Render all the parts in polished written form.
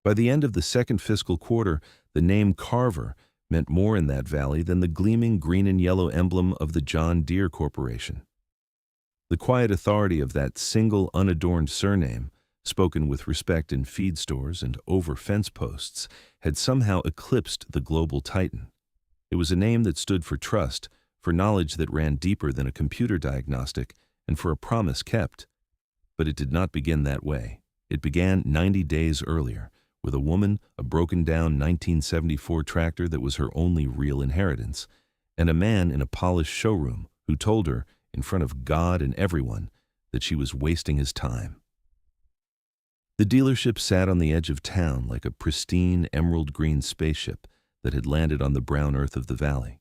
By the end of the second fiscal quarter, the name Carver meant more in that valley than the gleaming green and yellow emblem of the John Deere Corporation. The quiet authority of that single unadorned surname, spoken with respect in feed stores and over fence posts, had somehow eclipsed the global titan. It was a name that stood for trust, for knowledge that ran deeper than a computer diagnostic, and for a promise kept. But it did not begin that way. It began 90 days earlier, with a woman, a broken-down 1974 tractor that was her only real inheritance, and a man in a polished showroom who told her, in front of God and everyone, that she was wasting his time. The dealership sat on the edge of town like a pristine emerald-green spaceship that had landed on the brown earth of the valley.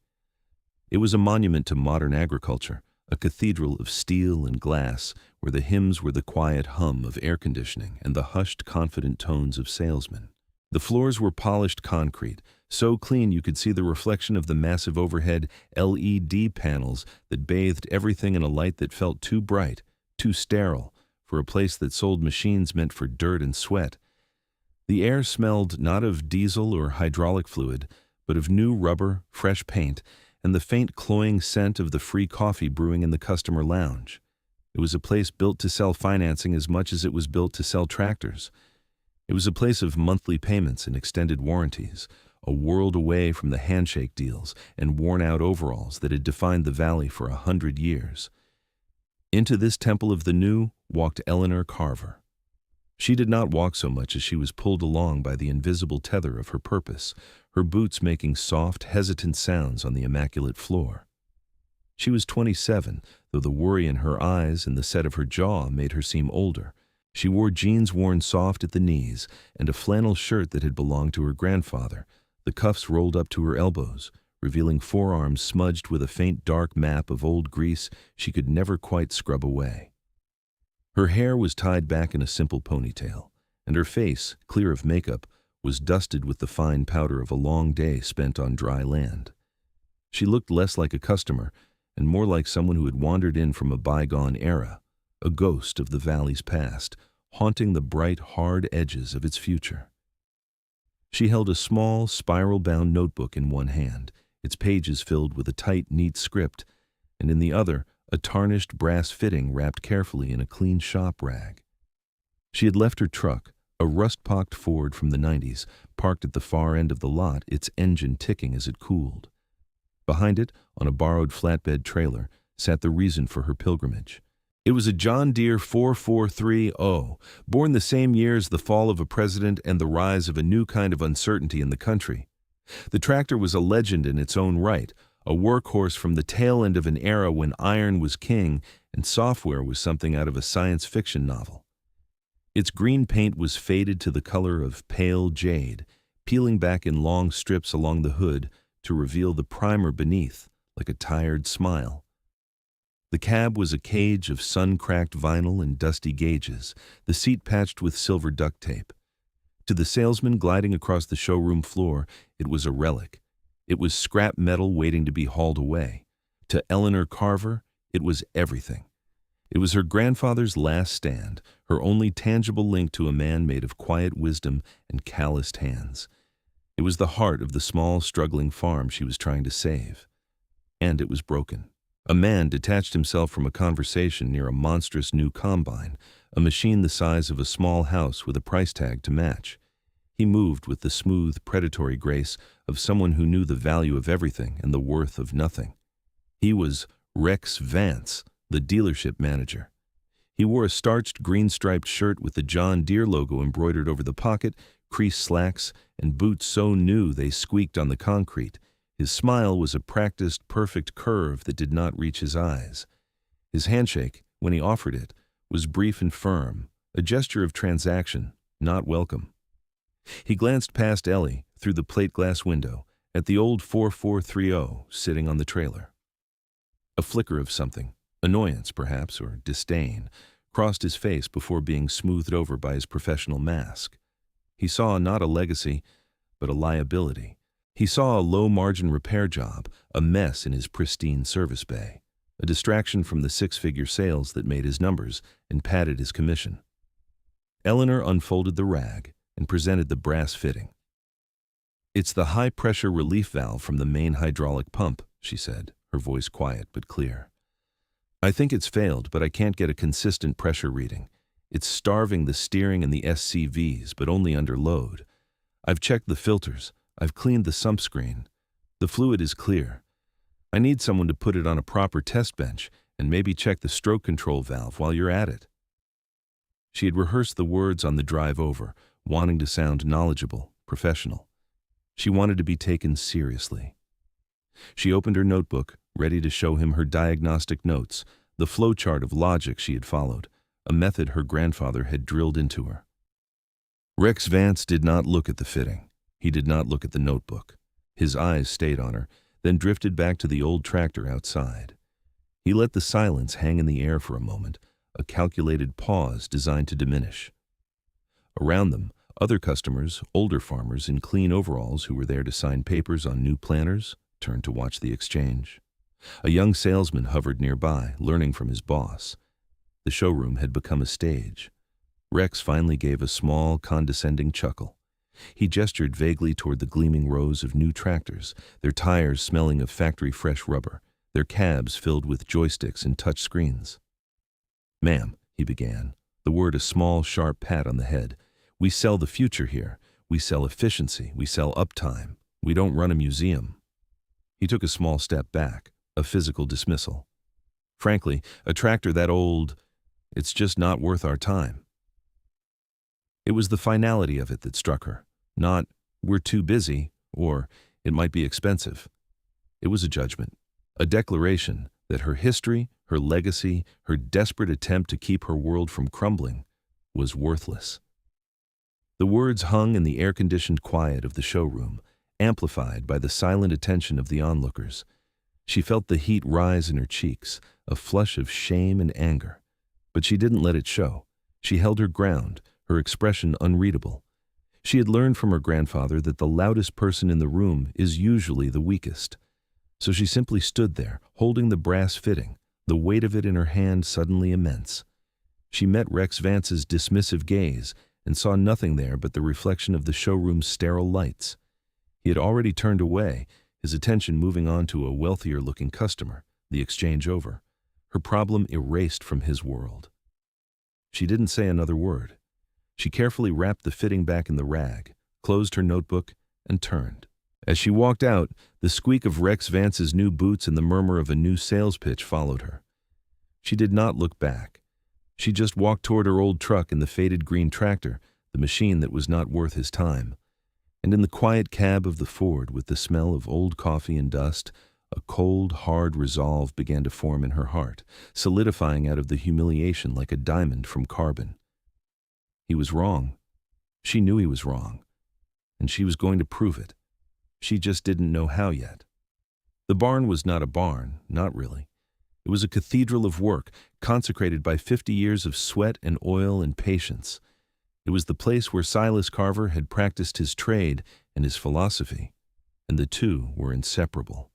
It was a monument to modern agriculture, a cathedral of steel and glass where the hymns were the quiet hum of air conditioning and the hushed, confident tones of salesmen. The floors were polished concrete, so clean you could see the reflection of the massive overhead LED panels that bathed everything in a light that felt too bright, too sterile, for a place that sold machines meant for dirt and sweat. The air smelled not of diesel or hydraulic fluid, but of new rubber, fresh paint, and the faint cloying scent of the free coffee brewing in the customer lounge. It was a place built to sell financing as much as it was built to sell tractors. It was a place of monthly payments and extended warranties, a world away from the handshake deals and worn-out overalls that had defined the valley for 100 years. Into this temple of the new walked Eleanor Carver. She did not walk so much as she was pulled along by the invisible tether of her purpose, her boots making soft, hesitant sounds on the immaculate floor. She was 27, though the worry in her eyes and the set of her jaw made her seem older. She wore jeans worn soft at the knees and a flannel shirt that had belonged to her grandfather, the cuffs rolled up to her elbows, revealing forearms smudged with a faint dark map of old grease she could never quite scrub away. Her hair was tied back in a simple ponytail, and her face, clear of makeup, was dusted with the fine powder of a long day spent on dry land. She looked less like a customer and more like someone who had wandered in from a bygone era, a ghost of the valley's past, haunting the bright, hard edges of its future. She held a small, spiral-bound notebook in one hand, its pages filled with a tight, neat script, and in the other, a tarnished brass fitting wrapped carefully in a clean shop rag. She had left her truck, a rust-pocked Ford from the 90s, parked at the far end of the lot, its engine ticking as it cooled. Behind it, on a borrowed flatbed trailer, sat the reason for her pilgrimage. It was a John Deere 4430, born the same year as the fall of a president and the rise of a new kind of uncertainty in the country. The tractor was a legend in its own right, a workhorse from the tail end of an era when iron was king and software was something out of a science fiction novel. Its green paint was faded to the color of pale jade, peeling back in long strips along the hood to reveal the primer beneath, like a tired smile. The cab was a cage of sun-cracked vinyl and dusty gauges, the seat patched with silver duct tape. To the salesman gliding across the showroom floor, it was a relic. It was scrap metal waiting to be hauled away. To Eleanor Carver, it was everything. It was her grandfather's last stand, her only tangible link to a man made of quiet wisdom and calloused hands. It was the heart of the small, struggling farm she was trying to save. And it was broken. A man detached himself from a conversation near a monstrous new combine, a machine the size of a small house with a price tag to match. He moved with the smooth, predatory grace of someone who knew the value of everything and the worth of nothing. He was Rex Vance, the dealership manager. He wore a starched green-striped shirt with the John Deere logo embroidered over the pocket, creased slacks, and boots so new they squeaked on the concrete. His smile was a practiced, perfect curve that did not reach his eyes. His handshake, when he offered it, was brief and firm, a gesture of transaction, not welcome. He glanced past Ellie, through the plate glass window, at the old 4430 sitting on the trailer. A flicker of something, annoyance perhaps, or disdain, crossed his face before being smoothed over by his professional mask. He saw not a legacy, but a liability. He saw a low-margin repair job, a mess in his pristine service bay, a distraction from the six-figure sales that made his numbers and padded his commission. Eleanor unfolded the rag, and presented the brass fitting. "It's the high-pressure relief valve from the main hydraulic pump," she said, her voice quiet but clear. "I think it's failed, but I can't get a consistent pressure reading. It's starving the steering and the SCVs, but only under load. I've checked the filters. I've cleaned the sump screen. The fluid is clear. I need someone to put it on a proper test bench and maybe check the stroke control valve while you're at it." She had rehearsed the words on the drive over, wanting to sound knowledgeable, professional. She wanted to be taken seriously. She opened her notebook, ready to show him her diagnostic notes, the flowchart of logic she had followed, a method her grandfather had drilled into her. Rex Vance did not look at the fitting. He did not look at the notebook. His eyes stayed on her, then drifted back to the old tractor outside. He let the silence hang in the air for a moment, a calculated pause designed to diminish. Around them, other customers, older farmers in clean overalls who were there to sign papers on new planters, turned to watch the exchange. A young salesman hovered nearby, learning from his boss. The showroom had become a stage. Rex finally gave a small, condescending chuckle. He gestured vaguely toward the gleaming rows of new tractors, their tires smelling of factory-fresh rubber, their cabs filled with joysticks and touch screens. "Ma'am," he began, the word a small, sharp pat on the head, "we sell the future here. We sell efficiency. We sell uptime. We don't run a museum." He took a small step back, a physical dismissal. "Frankly, a tractor that old, it's just not worth our time." It was the finality of it that struck her, not, "we're too busy," or, "it might be expensive." It was a judgment, a declaration that her history, her legacy, her desperate attempt to keep her world from crumbling, was worthless. The words hung in the air-conditioned quiet of the showroom, amplified by the silent attention of the onlookers. She felt the heat rise in her cheeks, a flush of shame and anger. But she didn't let it show. She held her ground, her expression unreadable. She had learned from her grandfather that the loudest person in the room is usually the weakest. So she simply stood there, holding the brass fitting, the weight of it in her hand suddenly immense. She met Rex Vance's dismissive gaze and saw nothing there but the reflection of the showroom's sterile lights. He had already turned away, his attention moving on to a wealthier-looking customer, the exchange over, her problem erased from his world. She didn't say another word. She carefully wrapped the fitting back in the rag, closed her notebook, and turned. As she walked out, the squeak of Rex Vance's new boots and the murmur of a new sales pitch followed her. She did not look back. She just walked toward her old truck and the faded green tractor, the machine that was not worth his time. And in the quiet cab of the Ford, with the smell of old coffee and dust, a cold, hard resolve began to form in her heart, solidifying out of the humiliation like a diamond from carbon. He was wrong. She knew he was wrong. And she was going to prove it. She just didn't know how yet. The barn was not a barn, not really. It was a cathedral of work, consecrated by 50 years of sweat and oil and patience. It was the place where Silas Carver had practiced his trade and his philosophy, and the two were inseparable.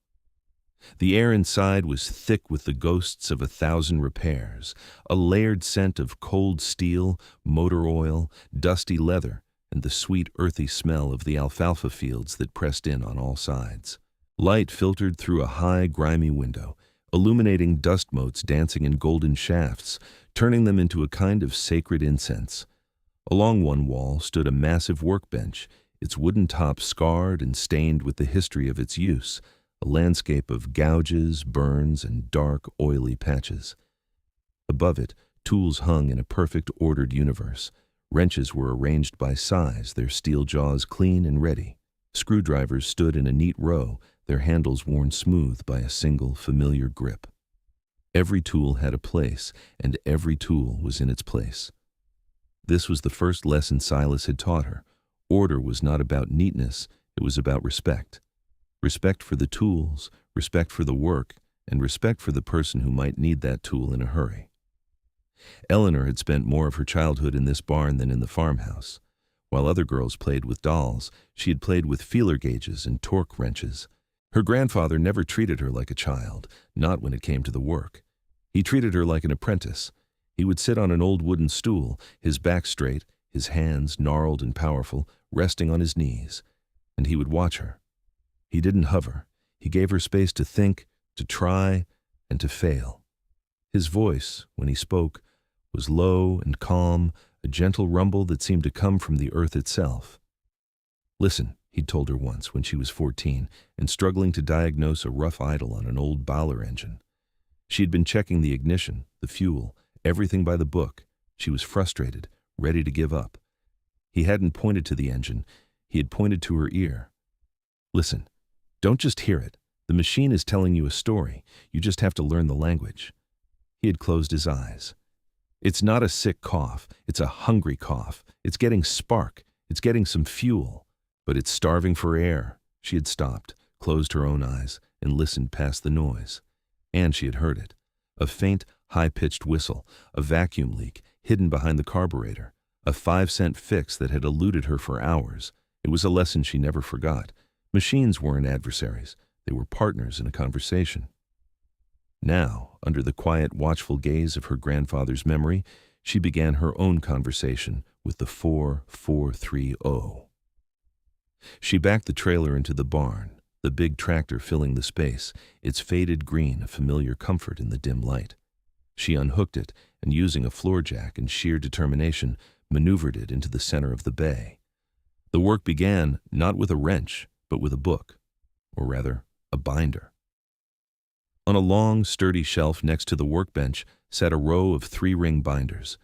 The air inside was thick with the ghosts of 1,000 repairs, a layered scent of cold steel, motor oil, dusty leather, and the sweet earthy smell of the alfalfa fields that pressed in on all sides. Light filtered through a high, grimy window, illuminating dust motes dancing in golden shafts, turning them into a kind of sacred incense. Along one wall stood a massive workbench, its wooden top scarred and stained with the history of its use, a landscape of gouges, burns, and dark, oily patches. Above it, tools hung in a perfect ordered universe. Wrenches were arranged by size, their steel jaws clean and ready. Screwdrivers stood in a neat row, their handles worn smooth by a single, familiar grip. Every tool had a place, and every tool was in its place. This was the first lesson Silas had taught her. Order was not about neatness, it was about respect. Respect for the tools, respect for the work, and respect for the person who might need that tool in a hurry. Eleanor had spent more of her childhood in this barn than in the farmhouse. While other girls played with dolls, she had played with feeler gauges and torque wrenches. Her grandfather never treated her like a child, not when it came to the work. He treated her like an apprentice. He would sit on an old wooden stool, his back straight, his hands, gnarled and powerful, resting on his knees, and he would watch her. He didn't hover. He gave her space to think, to try, and to fail. His voice, when he spoke, was low and calm, a gentle rumble that seemed to come from the earth itself. "Listen," he'd told her once when she was 14 and struggling to diagnose a rough idle on an old boiler engine. She had been checking the ignition, the fuel, everything by the book. She was frustrated, ready to give up. He hadn't pointed to the engine. He had pointed to her ear. "Listen, don't just hear it. The machine is telling you a story. You just have to learn the language." He had closed his eyes. "It's not a sick cough. It's a hungry cough. It's getting spark. It's getting some fuel. But it's starving for air." She had stopped, closed her own eyes, and listened past the noise. And she had heard it. A faint, high-pitched whistle, a vacuum leak hidden behind the carburetor, a 5-cent fix that had eluded her for hours. It was a lesson she never forgot. Machines weren't adversaries. They were partners in a conversation. Now, under the quiet, watchful gaze of her grandfather's memory, she began her own conversation with the 4430. She backed the trailer into the barn, the big tractor filling the space, its faded green a familiar comfort in the dim light. She unhooked it and, using a floor jack and sheer determination, maneuvered it into the center of the bay. The work began not with a wrench, but with a book, or rather, a binder. On a long, sturdy shelf next to the workbench sat a row of 3-ring binders.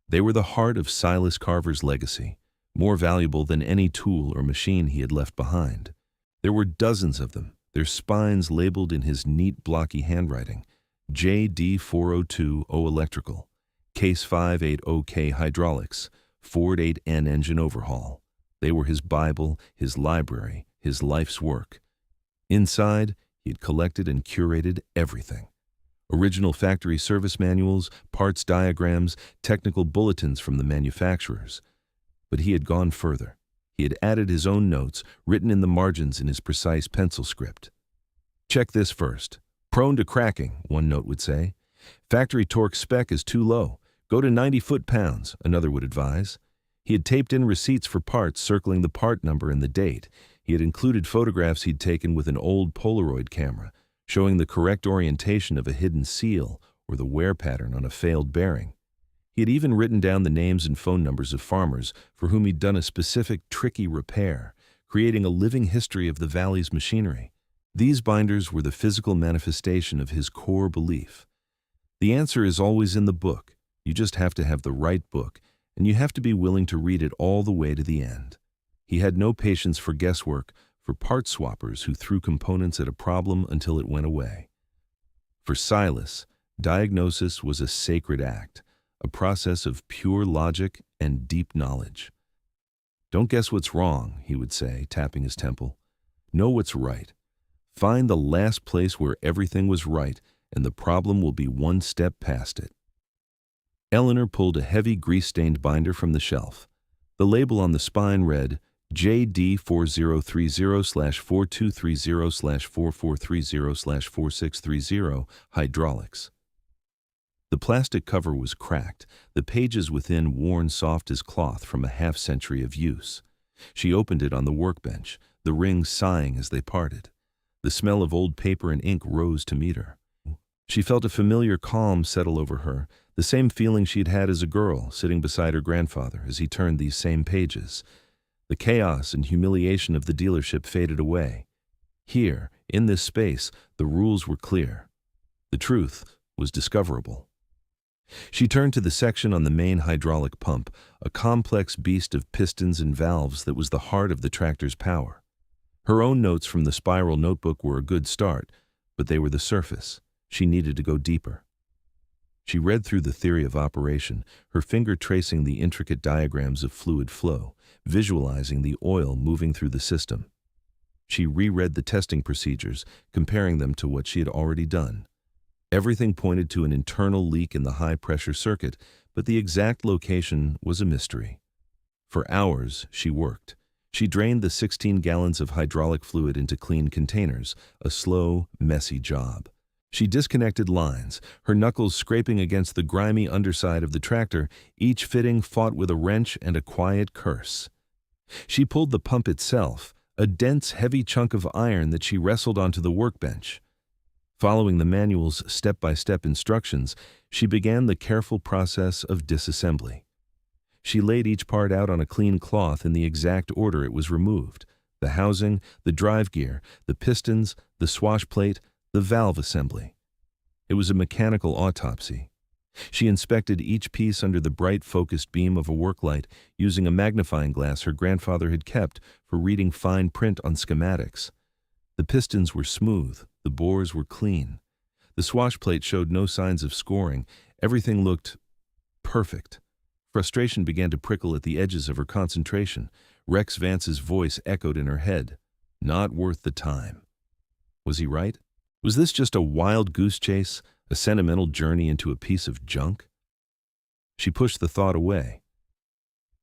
They were the heart of Silas Carver's legacy, more valuable than any tool or machine he had left behind. There were dozens of them, their spines labeled in his neat, blocky handwriting: JD4020 Electrical, Case 580K Hydraulics, Ford 8N Engine Overhaul. They were his Bible, his library, his life's work. Inside, he had collected and curated everything. Original factory service manuals, parts diagrams, technical bulletins from the manufacturers. But he had gone further. He had added his own notes, written in the margins in his precise pencil script. "Check this first. Prone to cracking," one note would say. "Factory torque spec is too low. Go to 90 foot-pounds," another would advise. He had taped in receipts for parts circling the part number and the date. He had included photographs he'd taken with an old Polaroid camera, showing the correct orientation of a hidden seal or the wear pattern on a failed bearing. He had even written down the names and phone numbers of farmers for whom he'd done a specific, tricky repair, creating a living history of the valley's machinery. These binders were the physical manifestation of his core belief. The answer is always in the book. You just have to have the right book, and you have to be willing to read it all the way to the end. He had no patience for guesswork, for part swappers who threw components at a problem until it went away. For Silas, diagnosis was a sacred act, a process of pure logic and deep knowledge. "Don't guess what's wrong," he would say, tapping his temple. "Know what's right. Find the last place where everything was right, and the problem will be one step past it." Eleanor pulled a heavy, grease-stained binder from the shelf. The label on the spine read, JD4030/4230/4430/4630 Hydraulics. The plastic cover was cracked, the pages within worn soft as cloth from a half-century of use. She opened it on the workbench, the rings sighing as they parted. The smell of old paper and ink rose to meet her. She felt a familiar calm settle over her, the same feeling she had had as a girl, sitting beside her grandfather as he turned these same pages. The chaos and humiliation of the dealership faded away. Here, in this space, the rules were clear. The truth was discoverable. She turned to the section on the main hydraulic pump, a complex beast of pistons and valves that was the heart of the tractor's power. Her own notes from the spiral notebook were a good start, but they were the surface. She needed to go deeper. She read through the theory of operation, her finger tracing the intricate diagrams of fluid flow, visualizing the oil moving through the system. She reread the testing procedures, comparing them to what she had already done. Everything pointed to an internal leak in the high-pressure circuit, but the exact location was a mystery. For hours, she worked. She drained the 16 gallons of hydraulic fluid into clean containers, a slow, messy job. She disconnected lines, her knuckles scraping against the grimy underside of the tractor, each fitting fought with a wrench and a quiet curse. She pulled the pump itself, a dense, heavy chunk of iron that she wrestled onto the workbench. Following the manual's step-by-step instructions, she began the careful process of disassembly. She laid each part out on a clean cloth in the exact order it was removed: the housing, the drive gear, the pistons, the swash plate, the valve assembly. It was a mechanical autopsy. She inspected each piece under the bright focused beam of a work light, using a magnifying glass her grandfather had kept for reading fine print on schematics. The pistons were smooth, the bores were clean. The swash plate showed no signs of scoring. Everything looked perfect. Frustration began to prickle at the edges of her concentration. Rex Vance's voice echoed in her head. Not worth the time. Was he right? Was this just a wild goose chase, a sentimental journey into a piece of junk? She pushed the thought away.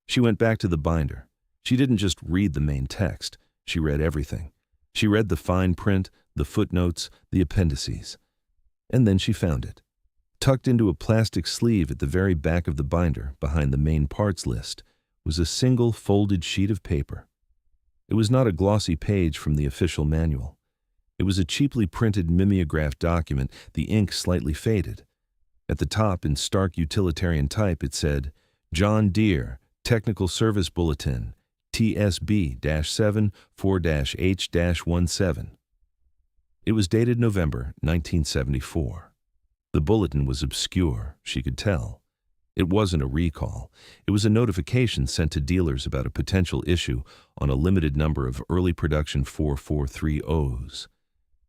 She went back to the binder. She didn't just read the main text. She read everything. She read the fine print, the footnotes, the appendices. And then she found it. Tucked into a plastic sleeve at the very back of the binder, behind the main parts list, was a single folded sheet of paper. It was not a glossy page from the official manual. It was a cheaply printed mimeographed document, the ink slightly faded. At the top, in stark utilitarian type, it said, John Deere, Technical Service Bulletin, TSB-7 4-H-17. It was dated November 1974. The bulletin was obscure, she could tell. It wasn't a recall. It was a notification sent to dealers about a potential issue on a limited number of early production 443Os.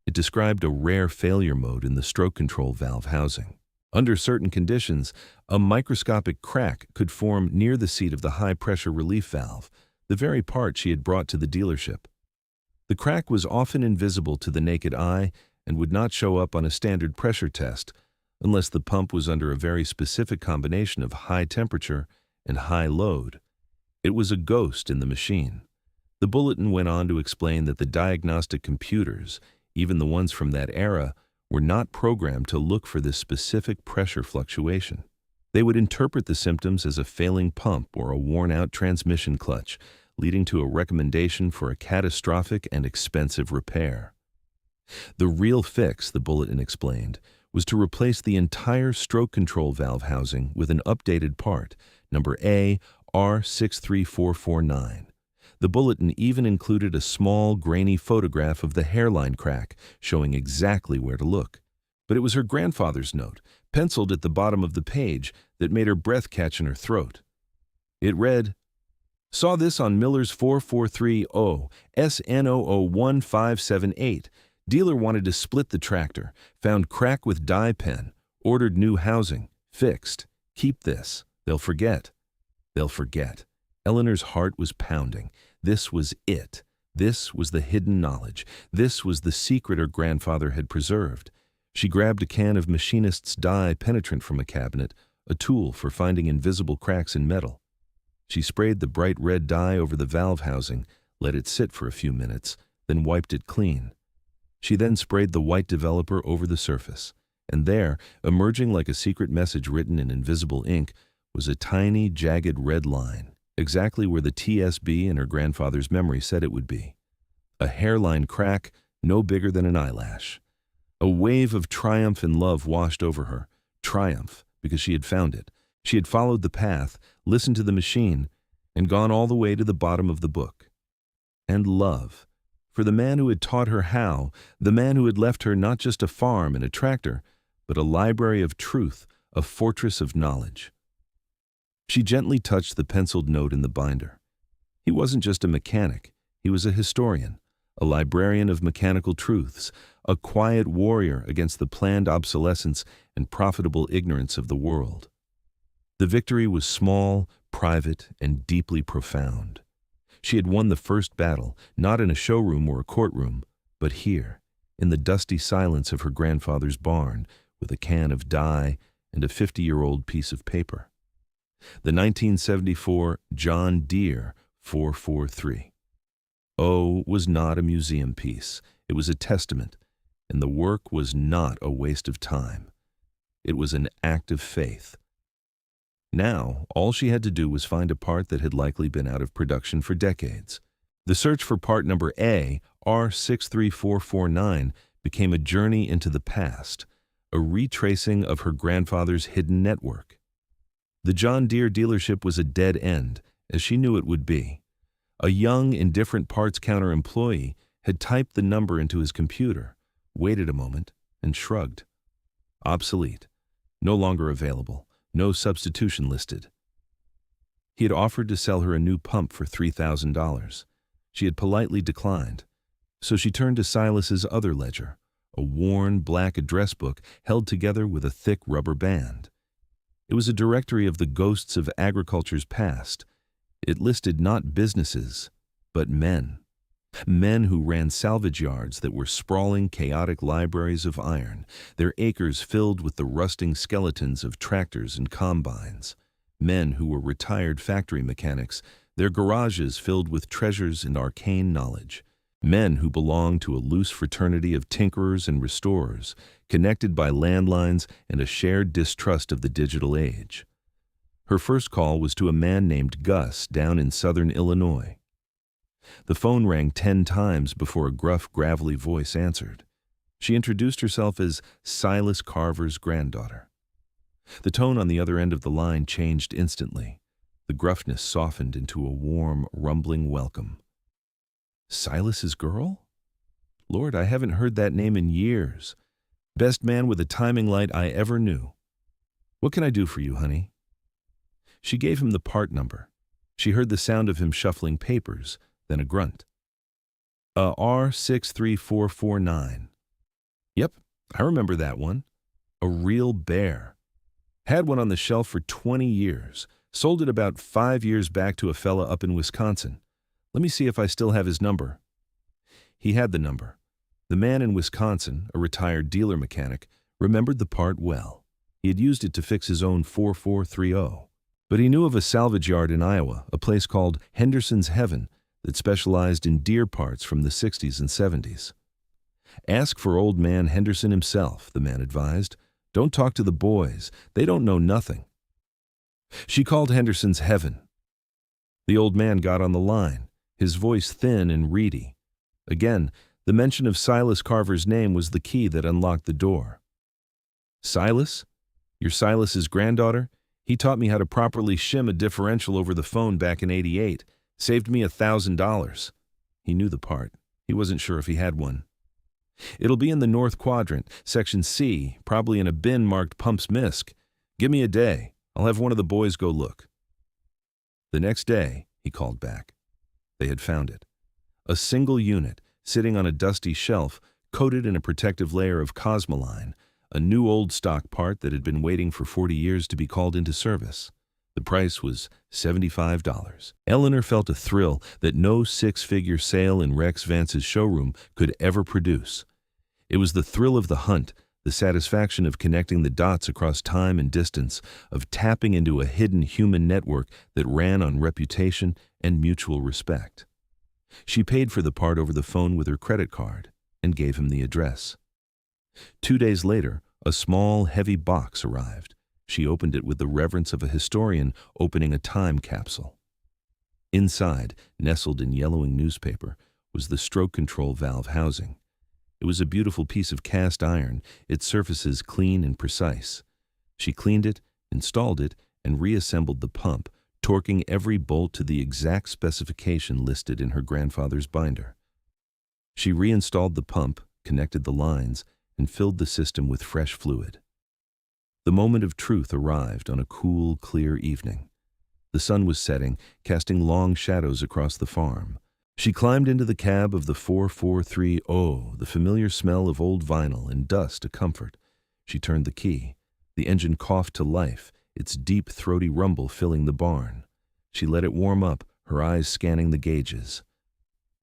It described a rare failure mode in the stroke control valve housing. Under certain conditions, a microscopic crack could form near the seat of the high-pressure relief valve, the very part she had brought to the dealership. The crack was often invisible to the naked eye and would not show up on a standard pressure test unless the pump was under a very specific combination of high temperature and high load. It was a ghost in the machine. The bulletin went on to explain that the diagnostic computers, even the ones from that era, were not programmed to look for this specific pressure fluctuation. They would interpret the symptoms as a failing pump or a worn-out transmission clutch, leading to a recommendation for a catastrophic and expensive repair. The real fix, the bulletin explained, was to replace the entire stroke control valve housing with an updated part, number A R63449. The bulletin even included a small, grainy photograph of the hairline crack, showing exactly where to look. But it was her grandfather's note, penciled at the bottom of the page, that made her breath catch in her throat. It read, Saw this on Miller's 4430 SN001578. Dealer wanted to split the tractor, found crack with dye pen, ordered new housing, fixed. Keep this. They'll forget. They'll forget. Eleanor's heart was pounding. This was it. This was the hidden knowledge. This was the secret her grandfather had preserved. She grabbed a can of machinist's dye penetrant from a cabinet, a tool for finding invisible cracks in metal. She sprayed the bright red dye over the valve housing, let it sit for a few minutes, then wiped it clean. She then sprayed the white developer over the surface, and there, emerging like a secret message written in invisible ink, was a tiny, jagged red line, exactly where the TSB in her grandfather's memory said it would be. A hairline crack no bigger than an eyelash. A wave of triumph and love washed over her. Triumph, because she had found it. She had followed the path, listened to the machine, and gone all the way to the bottom of the book. And love. For the man who had taught her how, the man who had left her not just a farm and a tractor, but a library of truth, a fortress of knowledge. She gently touched the penciled note in the binder. He wasn't just a mechanic, he was a historian, a librarian of mechanical truths, a quiet warrior against the planned obsolescence and profitable ignorance of the world. The victory was small, private, and deeply profound. She had won the first battle, not in a showroom or a courtroom, but here, in the dusty silence of her grandfather's barn, with a can of dye and a 50-year-old piece of paper. The 1974 John Deere 443. O was not a museum piece. It was a testament, and the work was not a waste of time. It was an act of faith. Now, all she had to do was find a part that had likely been out of production for decades. The search for part number A, R63449, became a journey into the past, a retracing of her grandfather's hidden network. The John Deere dealership was a dead end, as she knew it would be. A young, indifferent parts counter employee had typed the number into his computer, waited a moment, and shrugged. Obsolete. No longer available. No substitution listed. He had offered to sell her a new pump for $3,000. She had politely declined, so she turned to Silas's other ledger, a worn black address book held together with a thick rubber band. It was a directory of the ghosts of agriculture's past. It listed not businesses, but men. Men who ran salvage yards that were sprawling, chaotic libraries of iron, their acres filled with the rusting skeletons of tractors and combines. Men who were retired factory mechanics, their garages filled with treasures and arcane knowledge. Men who belonged to a loose fraternity of tinkerers and restorers, connected by landlines and a shared distrust of the digital age. Her first call was to a man named Gus down in southern Illinois. The phone rang 10 times before a gruff, gravelly voice answered. She introduced herself as Silas Carver's granddaughter. The tone on the other end of the line changed instantly. The gruffness softened into a warm, rumbling welcome. Silas's girl? Lord, I haven't heard that name in years. Best man with a timing light I ever knew. What can I do for you, honey? She gave him the part number. She heard the sound of him shuffling papers, then a grunt. R63449. Yep, I remember that one. A real bear. Had one on the shelf for 20 years. Sold it about 5 years back to a fella up in Wisconsin. Let me see if I still have his number. He had the number. The man in Wisconsin, a retired dealer mechanic, remembered the part well. He had used it to fix his own 4430. But he knew of a salvage yard in Iowa, a place called Henderson's Heaven, that specialized in Deere parts from the 60s and 70s. Ask for old man Henderson himself, the man advised. Don't talk to the boys. They don't know nothing. She called Henderson's Heaven. The old man got on the line, his voice thin and reedy. Again, the mention of Silas Carver's name was the key that unlocked the door. Silas? You're Silas's granddaughter? He taught me how to properly shim a differential over the phone back in '88. Saved me $1,000. He knew the part. He wasn't sure if he had one. It'll be in the North Quadrant, Section C, probably in a bin marked Pumps Misc. Give me a day. I'll have one of the boys go look. The next day, he called back. They had found it. A single unit, sitting on a dusty shelf, coated in a protective layer of Cosmoline, a new old stock part that had been waiting for 40 years to be called into service. The price was $75. Eleanor felt a thrill that no six-figure sale in Rex Vance's showroom could ever produce. It was the thrill of the hunt, the satisfaction of connecting the dots across time and distance, of tapping into a hidden human network that ran on reputation and mutual respect. She paid for the part over the phone with her credit card and gave him the address. 2 days later, a small, heavy box arrived. She opened it with the reverence of a historian opening a time capsule. Inside, nestled in yellowing newspaper, was the stroke control valve housing. It was a beautiful piece of cast iron, its surfaces clean and precise. She cleaned it, installed it, and reassembled the pump, torquing every bolt to the exact specification listed in her grandfather's binder. She reinstalled the pump, connected the lines, and filled the system with fresh fluid. The moment of truth arrived on a cool, clear evening. The sun was setting, casting long shadows across the farm. She climbed into the cab of the 4430, the familiar smell of old vinyl and dust a comfort. She turned the key. The engine coughed to life, its deep, throaty rumble filling the barn. She let it warm up, her eyes scanning the gauges.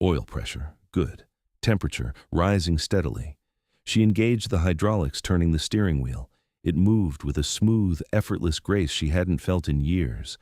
Oil pressure, good. Temperature, rising steadily. She engaged the hydraulics, turning the steering wheel. It moved with a smooth, effortless grace she hadn't felt in years.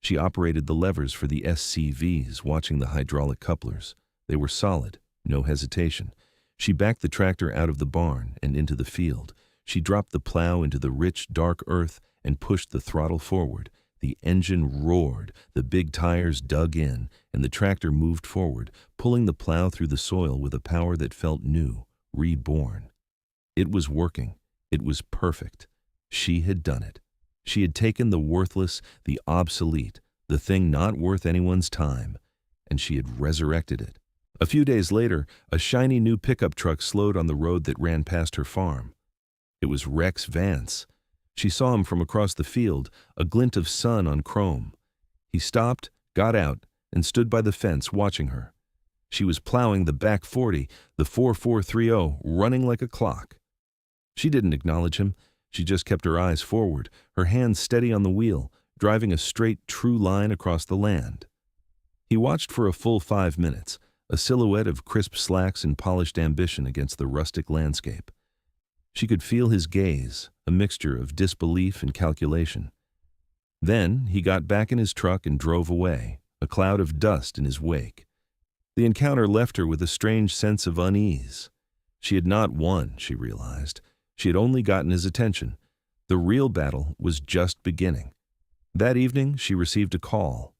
She operated the levers for the SCVs, watching the hydraulic couplers. They were solid, no hesitation. She backed the tractor out of the barn and into the field. She dropped the plow into the rich, dark earth and pushed the throttle forward. The engine roared, the big tires dug in, and the tractor moved forward, pulling the plow through the soil with a power that felt new, reborn. It was working. It was perfect. She had done it. She had taken the worthless, the obsolete, the thing not worth anyone's time, and she had resurrected it. A few days later, a shiny new pickup truck slowed on the road that ran past her farm. It was Rex Vance. She saw him from across the field, a glint of sun on chrome. He stopped, got out, and stood by the fence watching her. She was plowing the back 40, the 4430, running like a clock. She didn't acknowledge him. She just kept her eyes forward, her hands steady on the wheel, driving a straight, true line across the land. He watched for a full 5 minutes, a silhouette of crisp slacks and polished ambition against the rustic landscape. She could feel his gaze, a mixture of disbelief and calculation. Then he got back in his truck and drove away, a cloud of dust in his wake. The encounter left her with a strange sense of unease. She had not won, she realized. She had only gotten his attention. The real battle was just beginning. That evening, she received a call.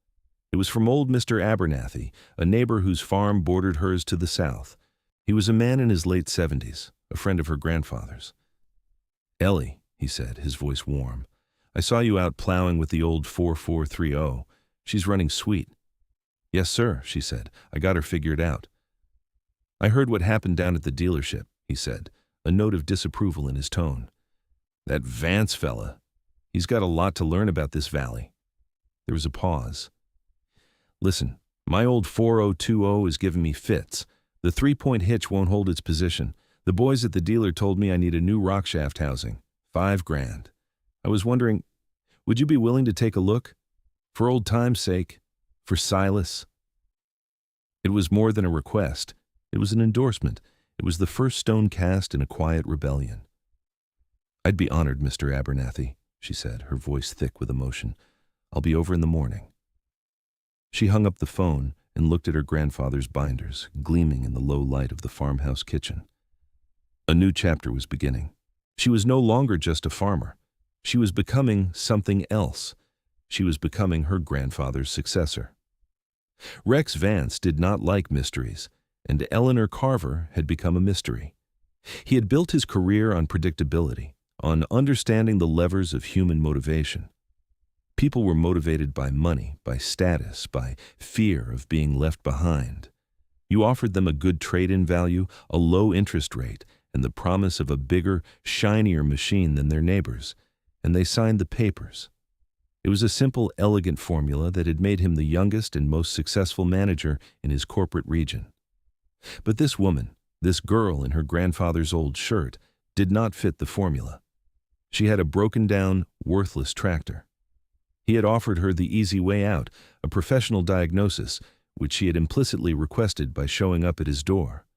It was from old Mr. Abernathy, a neighbor whose farm bordered hers to the south. He was a man in his late 70s, a friend of her grandfather's. "Ellie," he said, his voice warm, "I saw you out plowing with the old 4430. She's running sweet." "Yes, sir," she said. "I got her figured out." "I heard what happened down at the dealership," he said, a note of disapproval in his tone. "That Vance fella, he's got a lot to learn about this valley." There was a pause. "Listen, my old 4020 is giving me fits. The 3-point hitch won't hold its position. The boys at the dealer told me I need a new rock shaft housing. $5,000. I was wondering, would you be willing to take a look? For old time's sake. For Silas." It was more than a request. It was an endorsement. It was the first stone cast in a quiet rebellion. "I'd be honored, Mr. Abernathy," she said, her voice thick with emotion. "I'll be over in the morning." She hung up the phone and looked at her grandfather's binders, gleaming in the low light of the farmhouse kitchen. A new chapter was beginning. She was no longer just a farmer. She was becoming something else. She was becoming her grandfather's successor. Rex Vance did not like mysteries, and Eleanor Carver had become a mystery. He had built his career on predictability, on understanding the levers of human motivation. People were motivated by money, by status, by fear of being left behind. You offered them a good trade-in value, a low interest rate, and the promise of a bigger, shinier machine than their neighbors, and they signed the papers. It was a simple, elegant formula that had made him the youngest and most successful manager in his corporate region. But this woman, this girl in her grandfather's old shirt, did not fit the formula. She had a broken-down, worthless tractor. He had offered her the easy way out, a professional diagnosis, which she had implicitly requested by showing up at his door.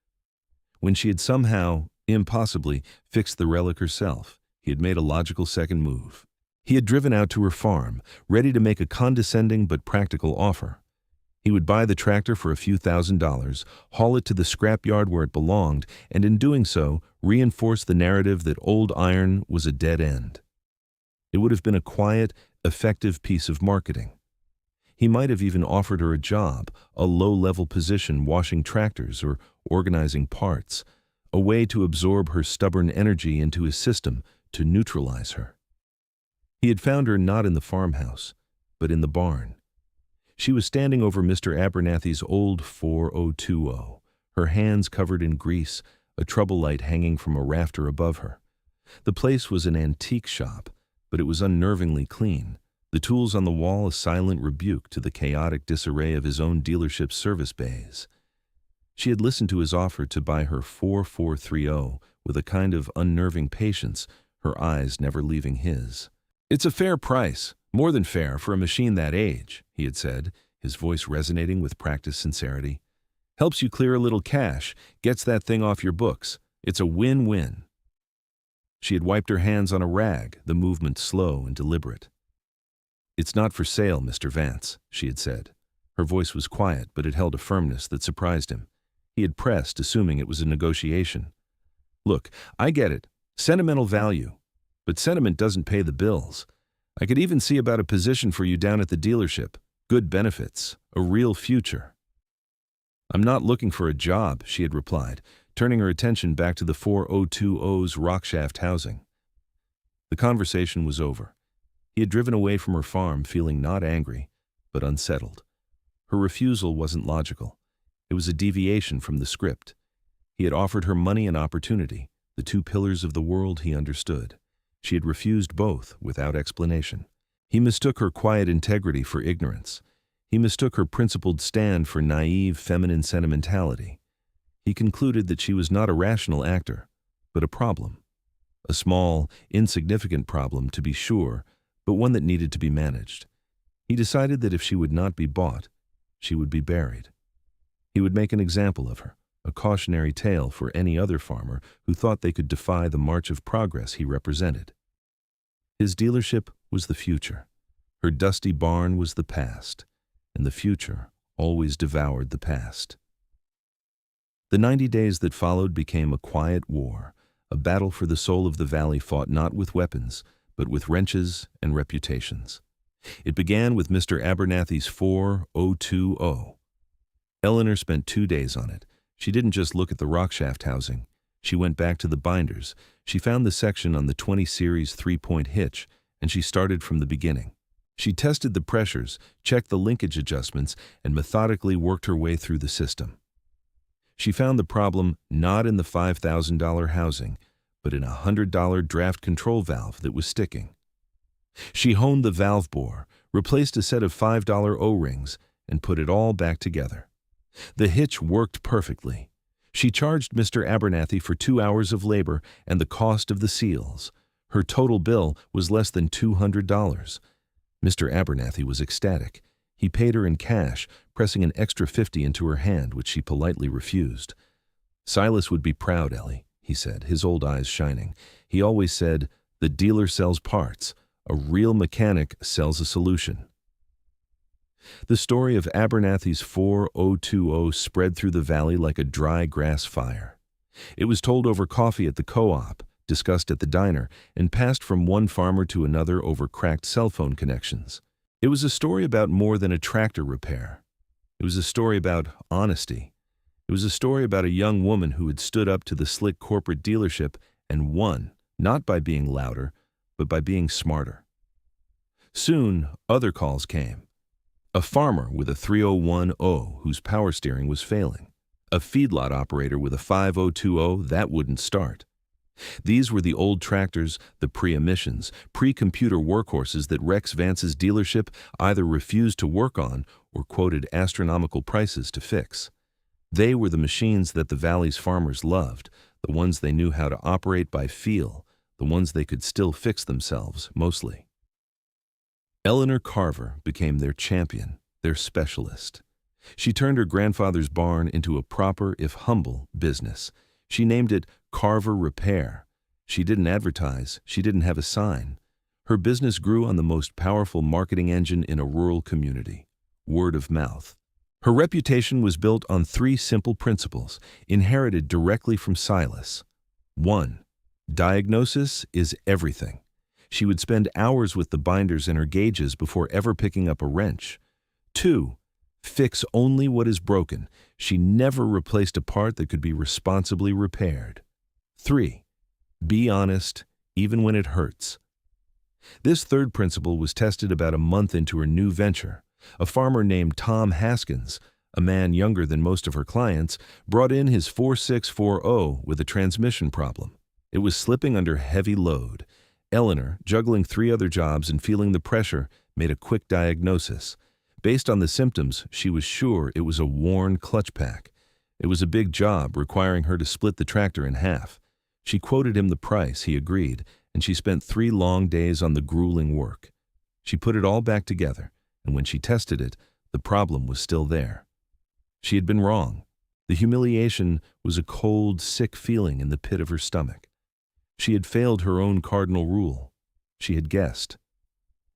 When she had somehow, impossibly, fixed the relic herself, he had made a logical second move. He had driven out to her farm, ready to make a condescending but practical offer. He would buy the tractor for a few $1,000s, haul it to the scrapyard where it belonged, and in doing so, reinforce the narrative that old iron was a dead end. It would have been a quiet, effective piece of marketing. He might have even offered her a job, a low-level position washing tractors or organizing parts, a way to absorb her stubborn energy into his system to neutralize her. He had found her not in the farmhouse, but in the barn. She was standing over Mr. Abernathy's old 4020, her hands covered in grease, a trouble light hanging from a rafter above her. The place was an antique shop, but it was unnervingly clean, the tools on the wall a silent rebuke to the chaotic disarray of his own dealership's service bays. She had listened to his offer to buy her 4430 with a kind of unnerving patience, her eyes never leaving his. "It's a fair price, more than fair for a machine that age," he had said, his voice resonating with practiced sincerity. "Helps you clear a little cash, gets that thing off your books. It's a win-win." She had wiped her hands on a rag, the movement slow and deliberate. "It's not for sale, Mr. Vance," she had said. Her voice was quiet, but it held a firmness that surprised him. He had pressed, assuming it was a negotiation. "Look, I get it. Sentimental value. But sentiment doesn't pay the bills. I could even see about a position for you down at the dealership. Good benefits. A real future." "I'm not looking for a job," she had replied, turning her attention back to the 4020's rockshaft housing. The conversation was over. He had driven away from her farm feeling not angry, but unsettled. Her refusal wasn't logical. It was a deviation from the script. He had offered her money and opportunity, the two pillars of the world he understood. She had refused both without explanation. He mistook her quiet integrity for ignorance. He mistook her principled stand for naive feminine sentimentality. He concluded that she was not a rational actor, but a problem. A small, insignificant problem, to be sure, but one that needed to be managed. He decided that if she would not be bought, she would be buried. He would make an example of her, a cautionary tale for any other farmer who thought they could defy the march of progress he represented. His dealership was the future. Her dusty barn was the past, and the future always devoured the past. The 90 days that followed became a quiet war, a battle for the soul of the valley fought not with weapons, but with wrenches and reputations. It began with Mr. Abernathy's 4020. Eleanor spent 2 days on it. She didn't just look at the rockshaft housing. She went back to the binders. She found the section on the 20 series 3-point hitch, and she started from the beginning. She tested the pressures, checked the linkage adjustments, and methodically worked her way through the system. She found the problem not in the $5,000 housing, but in a $100 draft control valve that was sticking. She honed the valve bore, replaced a set of $5 O-rings, and put it all back together. The hitch worked perfectly. She charged Mr. Abernathy for 2 hours of labor and the cost of the seals. Her total bill was less than $200. Mr. Abernathy was ecstatic. He paid her in cash, pressing an extra $50 into her hand, which she politely refused. "Silas would be proud, Ellie," he said, his old eyes shining. He always said, "The dealer sells parts. A real mechanic sells a solution." The story of Abernathy's 4020 spread through the valley like a dry grass fire. It was told over coffee at the co-op, discussed at the diner, and passed from one farmer to another over cracked cell phone connections. It was a story about more than a tractor repair. It was a story about honesty. It was a story about a young woman who had stood up to the slick corporate dealership and won, not by being louder, but by being smarter. Soon, other calls came. A farmer with a 3010 whose power steering was failing. A feedlot operator with a 5020 that wouldn't start. These were the old tractors, the pre-emissions, pre-computer workhorses that Rex Vance's dealership either refused to work on or quoted astronomical prices to fix. They were the machines that the valley's farmers loved, the ones they knew how to operate by feel, the ones they could still fix themselves, mostly. Eleanor Carver became their champion, their specialist. She turned her grandfather's barn into a proper, if humble, business. She named it Carver Repair. She didn't advertise. She didn't have a sign. Her business grew on the most powerful marketing engine in a rural community: word of mouth. Her reputation was built on 3 simple principles, inherited directly from Silas. 1. Diagnosis is everything. She would spend hours with the binders and her gauges before ever picking up a wrench. 2. Fix only what is broken. She never replaced a part that could be responsibly repaired. 3. Be honest, even when it hurts. This third principle was tested about a month into her new venture. A farmer named Tom Haskins, a man younger than most of her clients, brought in his 4640 with a transmission problem. It was slipping under heavy load. Eleanor, juggling 3 other jobs and feeling the pressure, made a quick diagnosis. Based on the symptoms, she was sure it was a worn clutch pack. It was a big job, requiring her to split the tractor in half. She quoted him the price, he agreed, and she spent 3 long days on the grueling work. She put it all back together, and when she tested it, the problem was still there. She had been wrong. The humiliation was a cold, sick feeling in the pit of her stomach. She had failed her own cardinal rule. She had guessed.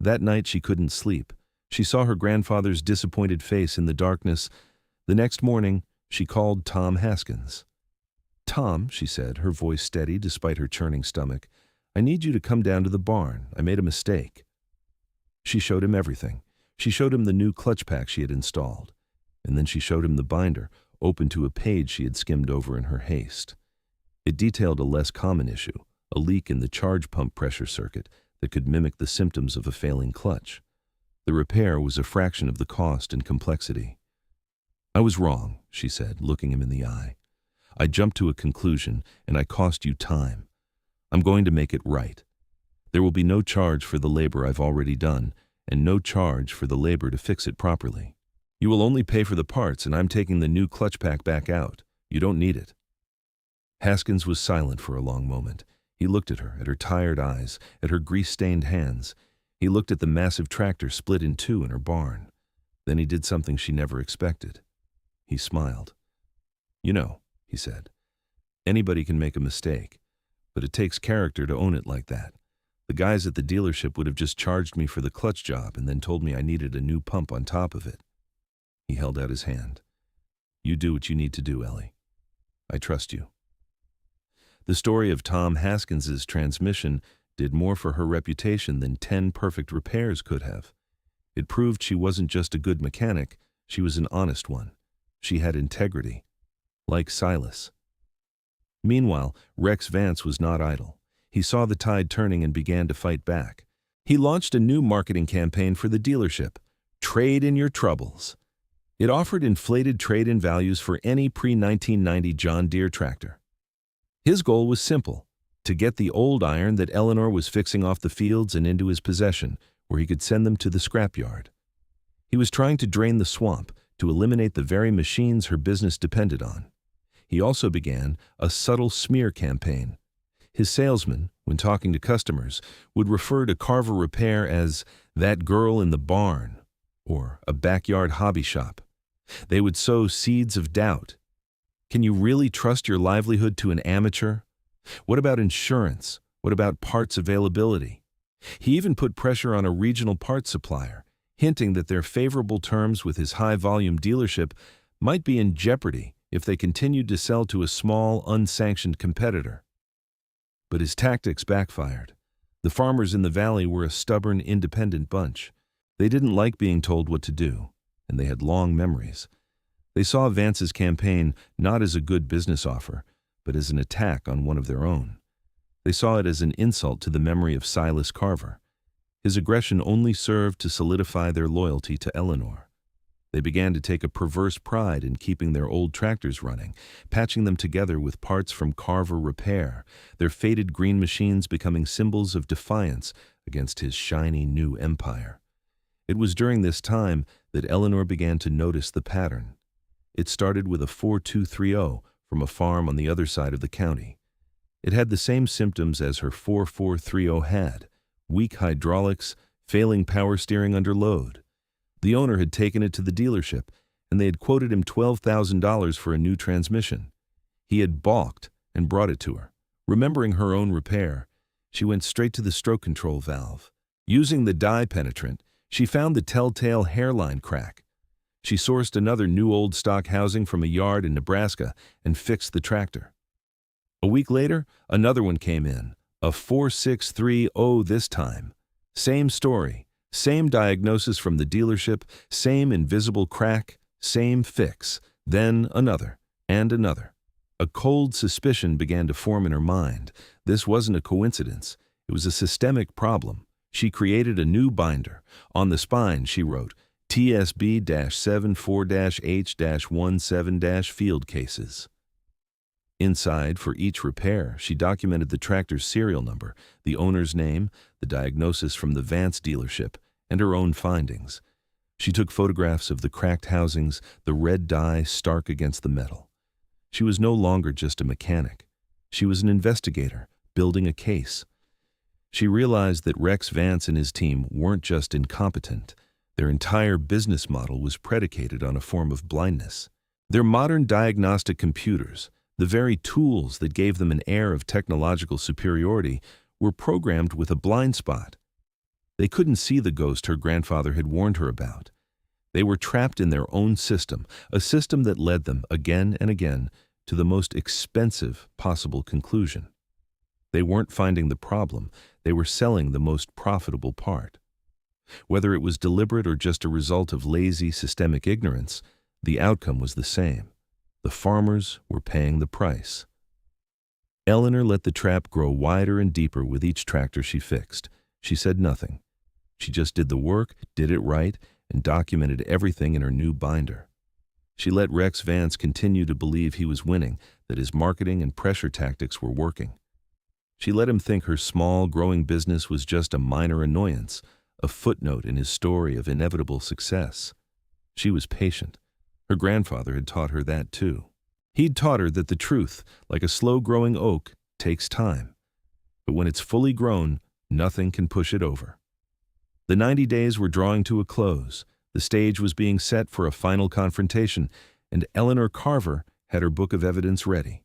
That night she couldn't sleep. She saw her grandfather's disappointed face in the darkness. The next morning, She called Tom Haskins. "Tom," she said, her voice steady despite her churning stomach, "I need you to come down to the barn. I made a mistake." She showed him everything. She showed him the new clutch pack she had installed. And then she showed him the binder, open to a page she had skimmed over in her haste. It detailed a less common issue, a leak in the charge pump pressure circuit that could mimic the symptoms of a failing clutch. The repair was a fraction of the cost and complexity. "I was wrong," she said, looking him in the eye. "I jumped to a conclusion, and I cost you time. I'm going to make it right. There will be no charge for the labor I've already done, and no charge for the labor to fix it properly. You will only pay for the parts, and I'm taking the new clutch pack back out. You don't need it." Haskins was silent for a long moment. He looked at her tired eyes, at her grease-stained hands. He looked at the massive tractor split in two in her barn. Then he did something she never expected. He smiled. "You know," he said, "anybody can make a mistake, but it takes character to own it like that. The guys at the dealership would have just charged me for the clutch job and then told me I needed a new pump on top of it." He held out his hand. "You do what you need to do, Ellie. I trust you." The story of Tom Haskins's transmission did more for her reputation than 10 perfect repairs could have. It proved she wasn't just a good mechanic, she was an honest one. She had integrity, like Silas. Meanwhile, Rex Vance was not idle. He saw the tide turning and began to fight back. He launched a new marketing campaign for the dealership, Trade in Your Troubles. It offered inflated trade-in values for any pre-1990 John Deere tractor. His goal was simple, to get the old iron that Eleanor was fixing off the fields and into his possession, where he could send them to the scrapyard. He was trying to drain the swamp, to eliminate the very machines her business depended on. He also began a subtle smear campaign. His salesman, when talking to customers, would refer to Carver Repair as "that girl in the barn" or a backyard hobby shop. They would sow seeds of doubt. Can you really trust your livelihood to an amateur? What about insurance? What about parts availability? He even put pressure on a regional parts supplier, hinting that their favorable terms with his high-volume dealership might be in jeopardy if they continued to sell to a small, unsanctioned competitor. But his tactics backfired. The farmers in the valley were a stubborn, independent bunch. They didn't like being told what to do, and they had long memories. They saw Vance's campaign not as a good business offer, but as an attack on one of their own. They saw it as an insult to the memory of Silas Carver. His aggression only served to solidify their loyalty to Eleanor. They began to take a perverse pride in keeping their old tractors running, patching them together with parts from Carver Repair, their faded green machines becoming symbols of defiance against his shiny new empire. It was during this time that Eleanor began to notice the pattern. It started with a 4230 from a farm on the other side of the county. It had the same symptoms as her 4430 had: weak hydraulics, failing power steering under load. The owner had taken it to the dealership, and they had quoted him $12,000 for a new transmission. He had balked and brought it to her. Remembering her own repair, she went straight to the stroke control valve. Using the dye penetrant, she found the telltale hairline crack. She sourced another new old stock housing from a yard in Nebraska and fixed the tractor. A week later, another one came in, a 4630 this time. Same story. Same diagnosis from the dealership, same invisible crack, same fix, then another, and another. A cold suspicion began to form in her mind. This wasn't a coincidence. It was a systemic problem. She created a new binder. On the spine, she wrote, TSB-74-H-17- field cases. Inside, for each repair, she documented the tractor's serial number, the owner's name, the diagnosis from the Vance dealership, and her own findings. She took photographs of the cracked housings, the red dye stark against the metal. She was no longer just a mechanic. She was an investigator, building a case. She realized that Rex Vance and his team weren't just incompetent. Their entire business model was predicated on a form of blindness. Their modern diagnostic computers, the very tools that gave them an air of technological superiority, were programmed with a blind spot. They couldn't see the ghost her grandfather had warned her about. They were trapped in their own system, a system that led them, again and again, to the most expensive possible conclusion. They weren't finding the problem, they were selling the most profitable part. Whether it was deliberate or just a result of lazy systemic ignorance, the outcome was the same. The farmers were paying the price. Eleanor let the trap grow wider and deeper with each tractor she fixed. She said nothing. She just did the work, did it right, and documented everything in her new binder. She let Rex Vance continue to believe he was winning, that his marketing and pressure tactics were working. She let him think her small, growing business was just a minor annoyance, a footnote in his story of inevitable success. She was patient. Her grandfather had taught her that too. He'd taught her that the truth, like a slow-growing oak, takes time. But when it's fully grown, nothing can push it over. The 90 days were drawing to a close. The stage was being set for a final confrontation, and Eleanor Carver had her book of evidence ready.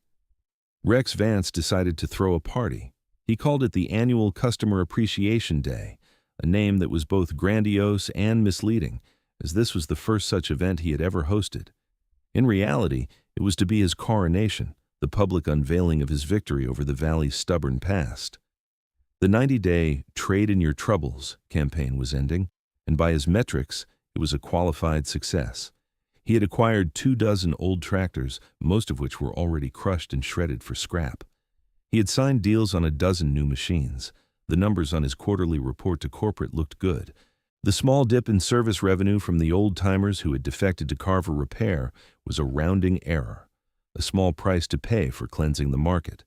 Rex Vance decided to throw a party. He called it the Annual Customer Appreciation Day, a name that was both grandiose and misleading, as this was the first such event he had ever hosted. In reality, it was to be his coronation, the public unveiling of his victory over the valley's stubborn past. The 90-day Trade in Your Troubles campaign was ending, and by his metrics, it was a qualified success. He had acquired 24 old tractors, most of which were already crushed and shredded for scrap. He had signed deals on 12 new machines. The numbers on his quarterly report to corporate looked good. The small dip in service revenue from the old-timers who had defected to Carver Repair was a rounding error, a small price to pay for cleansing the market.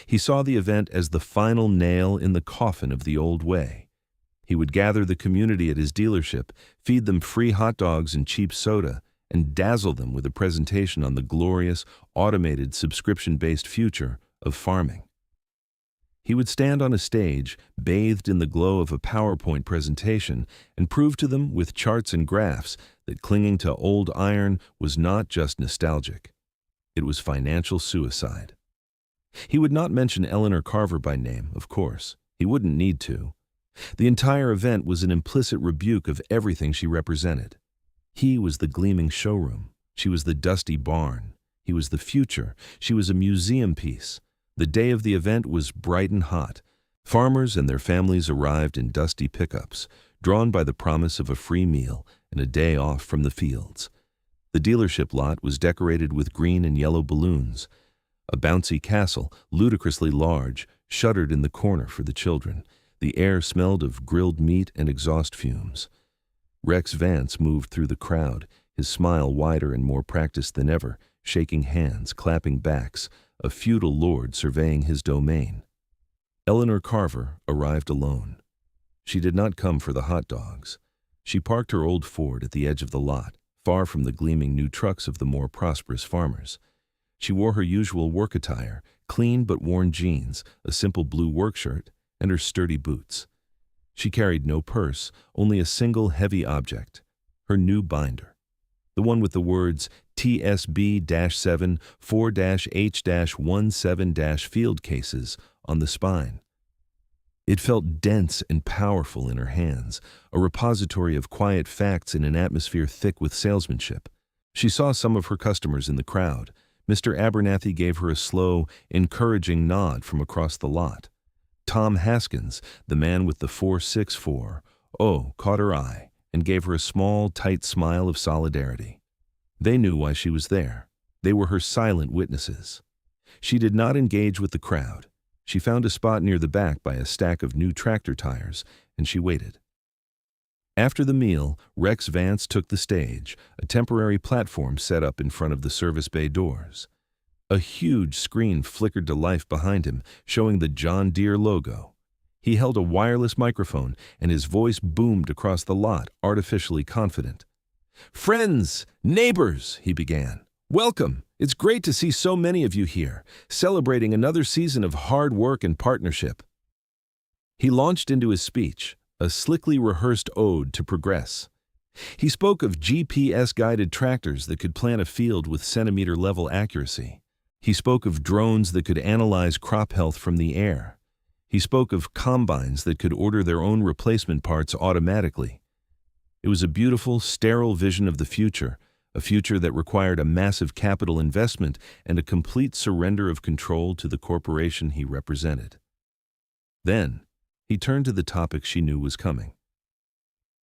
He saw the event as the final nail in the coffin of the old way. He would gather the community at his dealership, feed them free hot dogs and cheap soda, and dazzle them with a presentation on the glorious, automated, subscription-based future of farming. He would stand on a stage, bathed in the glow of a PowerPoint presentation, and prove to them with charts and graphs that clinging to old iron was not just nostalgic. It was financial suicide. He would not mention Eleanor Carver by name, of course. He wouldn't need to. The entire event was an implicit rebuke of everything she represented. He was the gleaming showroom. She was the dusty barn. He was the future. She was a museum piece. The day of the event was bright and hot. Farmers and their families arrived in dusty pickups, drawn by the promise of a free meal and a day off from the fields. The dealership lot was decorated with green and yellow balloons. A bouncy castle, ludicrously large, shuddered in the corner for the children. The air smelled of grilled meat and exhaust fumes. Rex Vance moved through the crowd, his smile wider and more practiced than ever, shaking hands, clapping backs, a feudal lord surveying his domain. Eleanor Carver arrived alone. She did not come for the hot dogs. She parked her old Ford at the edge of the lot, far from the gleaming new trucks of the more prosperous farmers. She wore her usual work attire, clean but worn jeans, a simple blue work shirt, and her sturdy boots. She carried no purse, only a single heavy object, her new binder, the one with the words TSB-7 4-H-17- field on the spine. It felt dense and powerful in her hands, a repository of quiet facts in an atmosphere thick with salesmanship. She saw some of her customers in the crowd. Mr. Abernathy gave her a slow, encouraging nod from across the lot. Tom Haskins, the man with the 464, caught her eye and gave her a small, tight smile of solidarity. They knew why she was there. They were her silent witnesses. She did not engage with the crowd. She found a spot near the back by a stack of new tractor tires, and she waited. After the meal, Rex Vance took the stage, a temporary platform set up in front of the service bay doors. A huge screen flickered to life behind him, showing the John Deere logo. He held a wireless microphone, and his voice boomed across the lot, artificially confident. "Friends, neighbors," he began. "Welcome. It's great to see so many of you here, celebrating another season of hard work and partnership." He launched into his speech, a slickly rehearsed ode to progress. He spoke of GPS-guided tractors that could plant a field with centimeter-level accuracy. He spoke of drones that could analyze crop health from the air. He spoke of combines that could order their own replacement parts automatically. It was a beautiful, sterile vision of the future, a future that required a massive capital investment and a complete surrender of control to the corporation he represented. Then, he turned to the topic she knew was coming.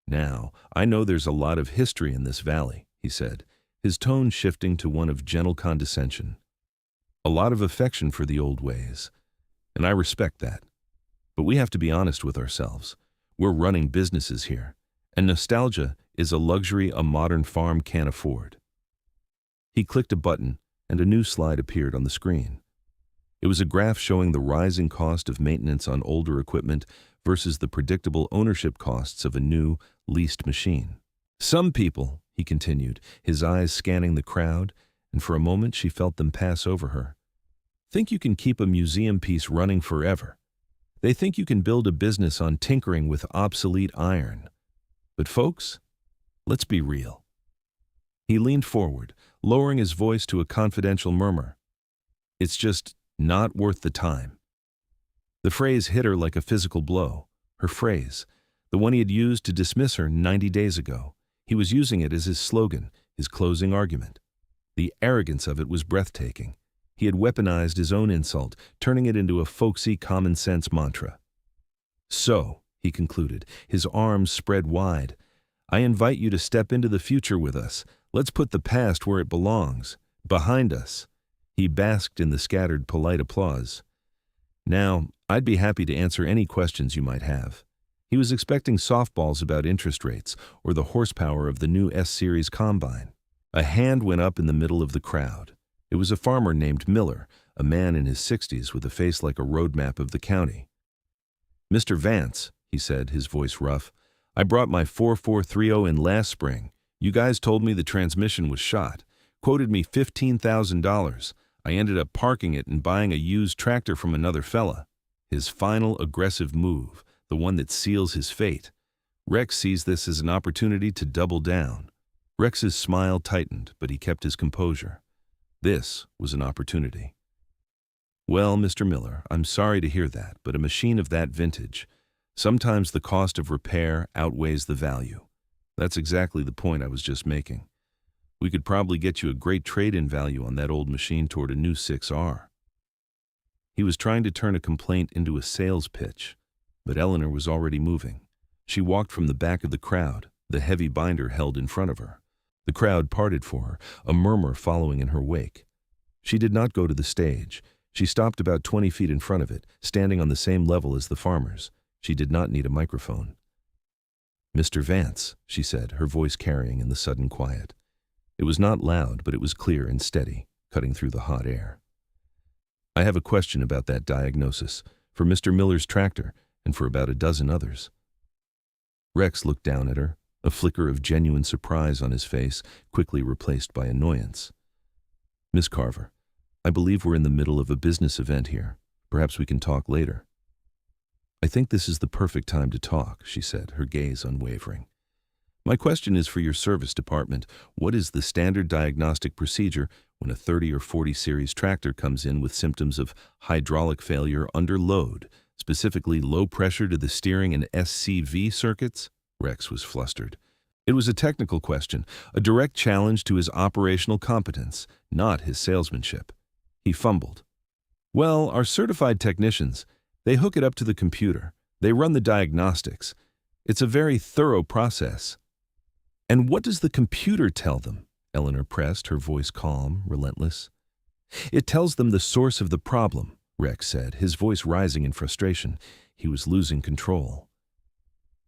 "Now, I know there's a lot of history in this valley," he said, his tone shifting to one of gentle condescension. "A lot of affection for the old ways, and I respect that. But we have to be honest with ourselves. We're running businesses here, and nostalgia is a luxury a modern farm can't afford." He clicked a button, and a new slide appeared on the screen. It was a graph showing the rising cost of maintenance on older equipment versus the predictable ownership costs of a new, leased machine. "Some people," he continued, his eyes scanning the crowd, and for a moment she felt them pass over her, "think you can keep a museum piece running forever. They think you can build a business on tinkering with obsolete iron. But folks, let's be real." He leaned forward, lowering his voice to a confidential murmur. "It's just not worth the time." The phrase hit her like a physical blow. Her phrase, the one he had used to dismiss her 90 days ago. He was using it as his slogan, his closing argument. The arrogance of it was breathtaking. He had weaponized his own insult, turning it into a folksy common-sense mantra. "So," he concluded, his arms spread wide, "I invite you to step into the future with us. Let's put the past where it belongs, behind us." He basked in the scattered polite applause. "Now, I'd be happy to answer any questions you might have." He was expecting softballs about interest rates or the horsepower of the new S-Series combine. A hand went up in the middle of the crowd. It was a farmer named Miller, a man in his 60s with a face like a road map of the county. "Mr. Vance," he said, his voice rough, "I brought my 4430 in last spring. You guys told me the transmission was shot, quoted me $15,000. I ended up parking it and buying a used tractor from another fella." His final aggressive move, the one that seals his fate. Rex sees this as an opportunity to double down. Rex's smile tightened, but he kept his composure. This was an opportunity. "Well, Mr. Miller, I'm sorry to hear that, but a machine of that vintage, sometimes the cost of repair outweighs the value. That's exactly the point I was just making. We could probably get you a great trade-in value on that old machine toward a new 6R. He was trying to turn a complaint into a sales pitch, but Eleanor was already moving. She walked from the back of the crowd, the heavy binder held in front of her. The crowd parted for her, a murmur following in her wake. She did not go to the stage. She stopped about 20 feet in front of it, standing on the same level as the farmers. She did not need a microphone. "Mr. Vance," she said, her voice carrying in the sudden quiet. It was not loud, but it was clear and steady, cutting through the hot air. "I have a question about that diagnosis, for Mr. Miller's tractor, and for about a dozen others." Rex looked down at her, a flicker of genuine surprise on his face, quickly replaced by annoyance. "Miss Carver, I believe we're in the middle of a business event here. Perhaps we can talk later." "I think this is the perfect time to talk," she said, her gaze unwavering. "My question is for your service department. What is the standard diagnostic procedure when a 30 or 40 series tractor comes in with symptoms of hydraulic failure under load, specifically low pressure to the steering and SCV circuits?" Rex was flustered. It was a technical question, a direct challenge to his operational competence, not his salesmanship. He fumbled. "Well, our certified technicians, they hook it up to the computer. They run the diagnostics. It's a very thorough process." "And what does the computer tell them?" Eleanor pressed, her voice calm, relentless. "It tells them the source of the problem," Rex said, his voice rising in frustration. He was losing control.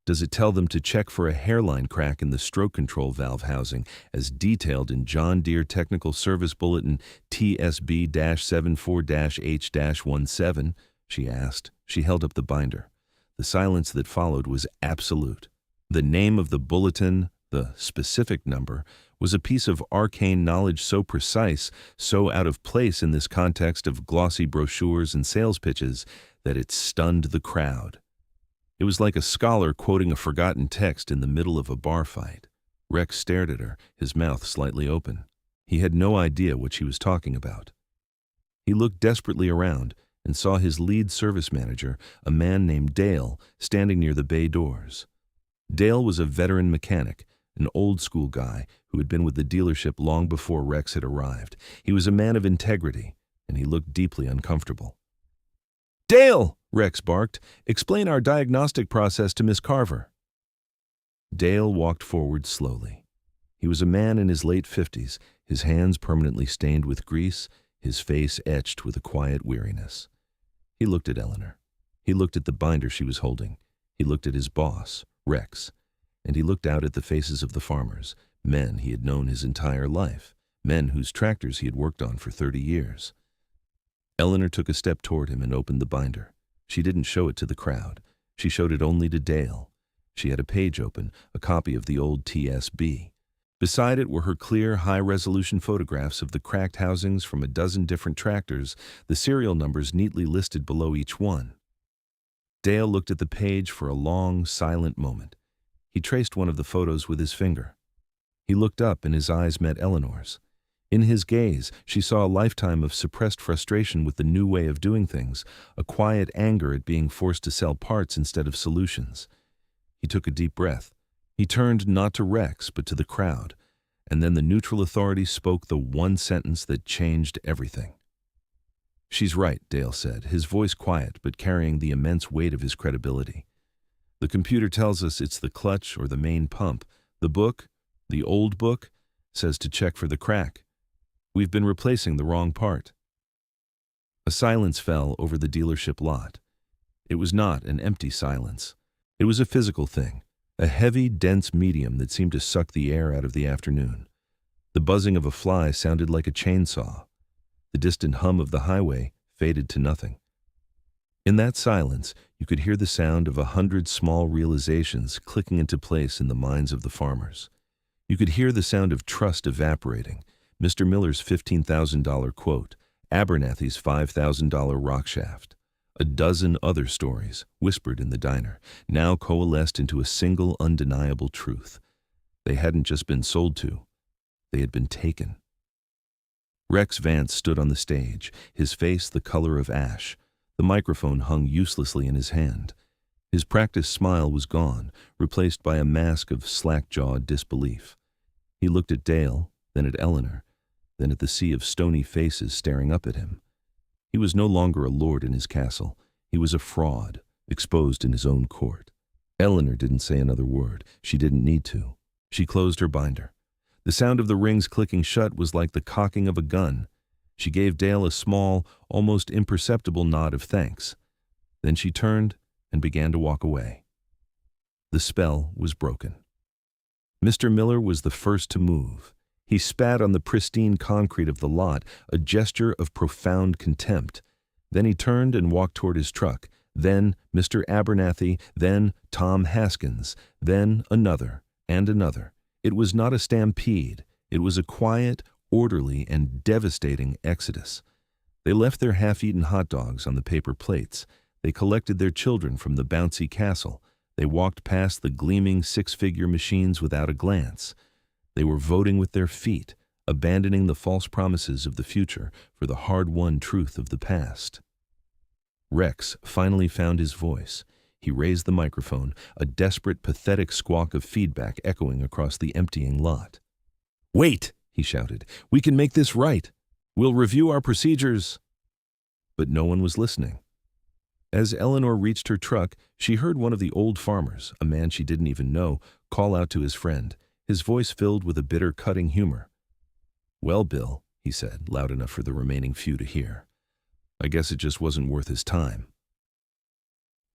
"Does it tell them to check for a hairline crack in the stroke control valve housing as detailed in John Deere Technical Service Bulletin TSB-74-H-17?" she asked. She held up the binder. The silence that followed was absolute. The name of the bulletin, the specific number, was a piece of arcane knowledge so precise, so out of place in this context of glossy brochures and sales pitches, that it stunned the crowd. It was like a scholar quoting a forgotten text in the middle of a bar fight. Rex stared at her, his mouth slightly open. He had no idea what she was talking about. He looked desperately around and saw his lead service manager, a man named Dale, standing near the bay doors. Dale was a veteran mechanic, an old-school guy who had been with the dealership long before Rex had arrived. He was a man of integrity, and he looked deeply uncomfortable. "Dale!" Rex barked. "Explain our diagnostic process to Miss Carver." Dale walked forward slowly. He was a man in his late 50s, his hands permanently stained with grease, his face etched with a quiet weariness. He looked at Eleanor. He looked at the binder she was holding. He looked at his boss, Rex. And he looked out at the faces of the farmers, men he had known his entire life, men whose tractors he had worked on for 30 years. Eleanor took a step toward him and opened the binder. She didn't show it to the crowd. She showed it only to Dale. She had a page open, a copy of the old TSB. Beside it were her clear, high-resolution photographs of the cracked housings from a dozen different tractors, the serial numbers neatly listed below each one. Dale looked at the page for a long, silent moment. He traced one of the photos with his finger. He looked up and his eyes met Eleanor's. In his gaze, she saw a lifetime of suppressed frustration with the new way of doing things, a quiet anger at being forced to sell parts instead of solutions. He took a deep breath. He turned not to Rex, but to the crowd, and then the neutral authority spoke the one sentence that changed everything. "She's right," Dale said, his voice quiet but carrying the immense weight of his credibility. "The computer tells us it's the clutch or the main pump. The book, the old book, says to check for the crack. We've been replacing the wrong part." A silence fell over the dealership lot. It was not an empty silence. It was a physical thing, a heavy, dense medium that seemed to suck the air out of the afternoon. The buzzing of a fly sounded like a chainsaw. The distant hum of the highway faded to nothing. In that silence, you could hear the sound of 100 small realizations clicking into place in the minds of the farmers. You could hear the sound of trust evaporating, Mr. Miller's $15,000 quote, Abernathy's $5,000 rock shaft. A dozen other stories, whispered in the diner, now coalesced into a single undeniable truth. They hadn't just been sold to, they had been taken. Rex Vance stood on the stage, his face the color of ash. The microphone hung uselessly in his hand. His practiced smile was gone, replaced by a mask of slack-jawed disbelief. He looked at Dale, then at Eleanor, then at the sea of stony faces staring up at him. He was no longer a lord in his castle. He was a fraud, exposed in his own court. Eleanor didn't say another word. She didn't need to. She closed her binder. The sound of the rings clicking shut was like the cocking of a gun. She gave Dale a small, almost imperceptible nod of thanks. Then she turned and began to walk away. The spell was broken. Mr. Miller was the first to move. He spat on the pristine concrete of the lot, a gesture of profound contempt. Then he turned and walked toward his truck. Then Mr. Abernathy, then Tom Haskins, then another and another. It was not a stampede. It was a quiet, orderly, and devastating exodus. They left their half-eaten hot dogs on the paper plates. They collected their children from the bouncy castle. They walked past the gleaming six-figure machines without a glance. They were voting with their feet, abandoning the false promises of the future for the hard-won truth of the past. Rex finally found his voice. He raised the microphone, a desperate, pathetic squawk of feedback echoing across the emptying lot. "Wait!" he shouted. "We can make this right. We'll review our procedures." But no one was listening. As Eleanor reached her truck, she heard one of the old farmers, a man she didn't even know, call out to his friend, his voice filled with a bitter, cutting humor. "Well, Bill," he said, loud enough for the remaining few to hear, "I guess it just wasn't worth his time."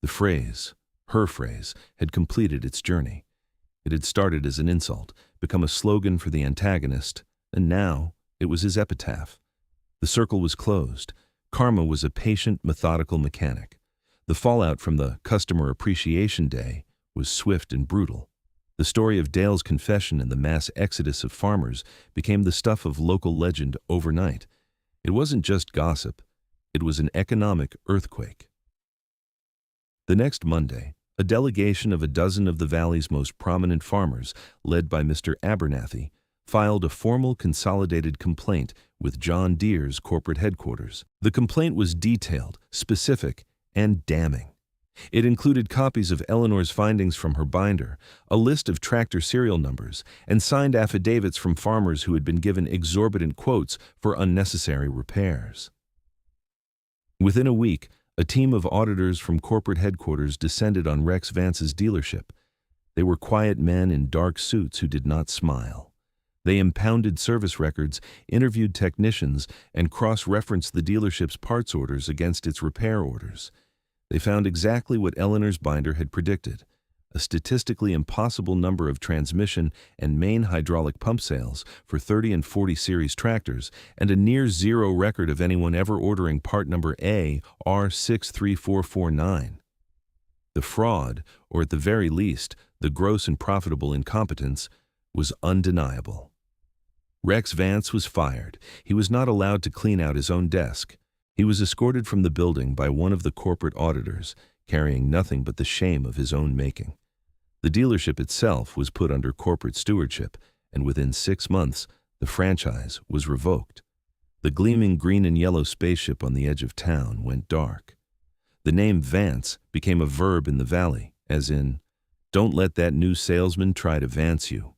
The phrase, her phrase, had completed its journey. It had started as an insult, become a slogan for the antagonist, and now it was his epitaph. The circle was closed. Karma was a patient, methodical mechanic. The fallout from the Customer Appreciation Day was swift and brutal. The story of Dale's confession and the mass exodus of farmers became the stuff of local legend overnight. It wasn't just gossip. It was an economic earthquake. The next Monday, a delegation of a dozen of the valley's most prominent farmers, led by Mr. Abernathy, filed a formal consolidated complaint with John Deere's corporate headquarters. The complaint was detailed, specific, and damning. It included copies of Eleanor's findings from her binder, a list of tractor serial numbers, and signed affidavits from farmers who had been given exorbitant quotes for unnecessary repairs. Within a week, a team of auditors from corporate headquarters descended on Rex Vance's dealership. They were quiet men in dark suits who did not smile. They impounded service records, interviewed technicians, and cross-referenced the dealership's parts orders against its repair orders. They found exactly what Eleanor's binder had predicted: a statistically impossible number of transmission and main hydraulic pump sales for 30 and 40 series tractors, and a near-zero record of anyone ever ordering part number AR63449. The fraud, or at the very least, the gross and profitable incompetence, was undeniable. Rex Vance was fired. He was not allowed to clean out his own desk. He was escorted from the building by one of the corporate auditors, carrying nothing but the shame of his own making. The dealership itself was put under corporate stewardship, and within 6 months, the franchise was revoked. The gleaming green and yellow spaceship on the edge of town went dark. The name Vance became a verb in the valley, as in, "Don't let that new salesman try to Vance you."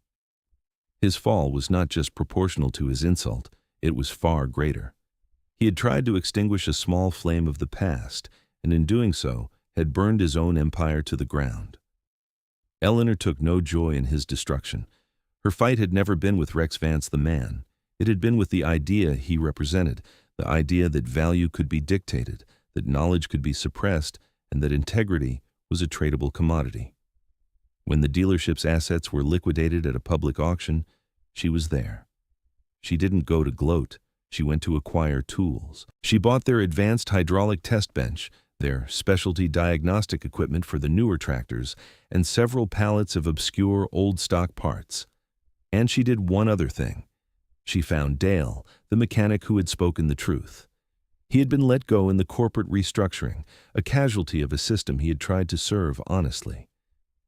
His fall was not just proportional to his insult, it was far greater. He had tried to extinguish a small flame of the past, and in doing so, had burned his own empire to the ground. Eleanor took no joy in his destruction. Her fight had never been with Rex Vance the man. It had been with the idea he represented, the idea that value could be dictated, that knowledge could be suppressed, and that integrity was a tradable commodity. When the dealership's assets were liquidated at a public auction, she was there. She didn't go to gloat. She went to acquire tools. She bought their advanced hydraulic test bench, their specialty diagnostic equipment for the newer tractors, and several pallets of obscure old stock parts. And she did one other thing. She found Dale, the mechanic who had spoken the truth. He had been let go in the corporate restructuring, a casualty of a system he had tried to serve honestly.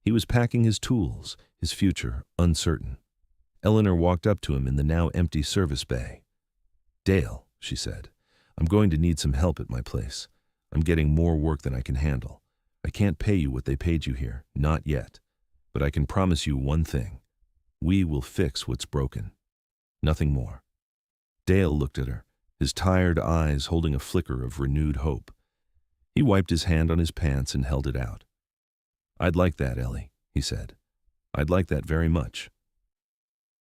He was packing his tools, his future uncertain. Eleanor walked up to him in the now empty service bay. "Dale," she said, "I'm going to need some help at my place. I'm getting more work than I can handle. I can't pay you what they paid you here, not yet. But I can promise you one thing. We will fix what's broken. Nothing more." Dale looked at her, his tired eyes holding a flicker of renewed hope. He wiped his hand on his pants and held it out. "I'd like that, Ellie," he said. "I'd like that very much."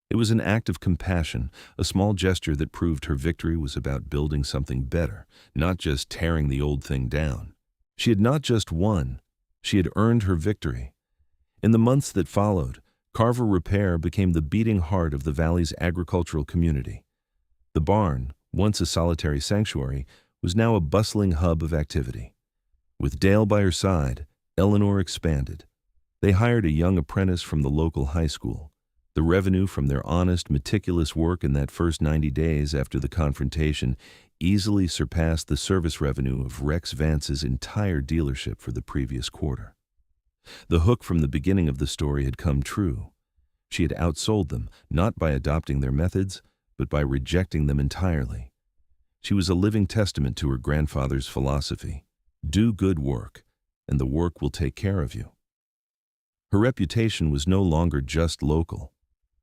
It was an act of compassion, a small gesture that proved her victory was about building something better, not just tearing the old thing down. She had not just won, she had earned her victory. In the months that followed, Carver Repair became the beating heart of the valley's agricultural community. The barn, once a solitary sanctuary, was now a bustling hub of activity. With Dale by her side, Eleanor expanded. They hired a young apprentice from the local high school. The revenue from their honest, meticulous work in that first 90 days after the confrontation easily surpassed the service revenue of Rex Vance's entire dealership for the previous quarter. The hook from the beginning of the story had come true. She had outsold them, not by adopting their methods, but by rejecting them entirely. She was a living testament to her grandfather's philosophy: do good work, and the work will take care of you. Her reputation was no longer just local.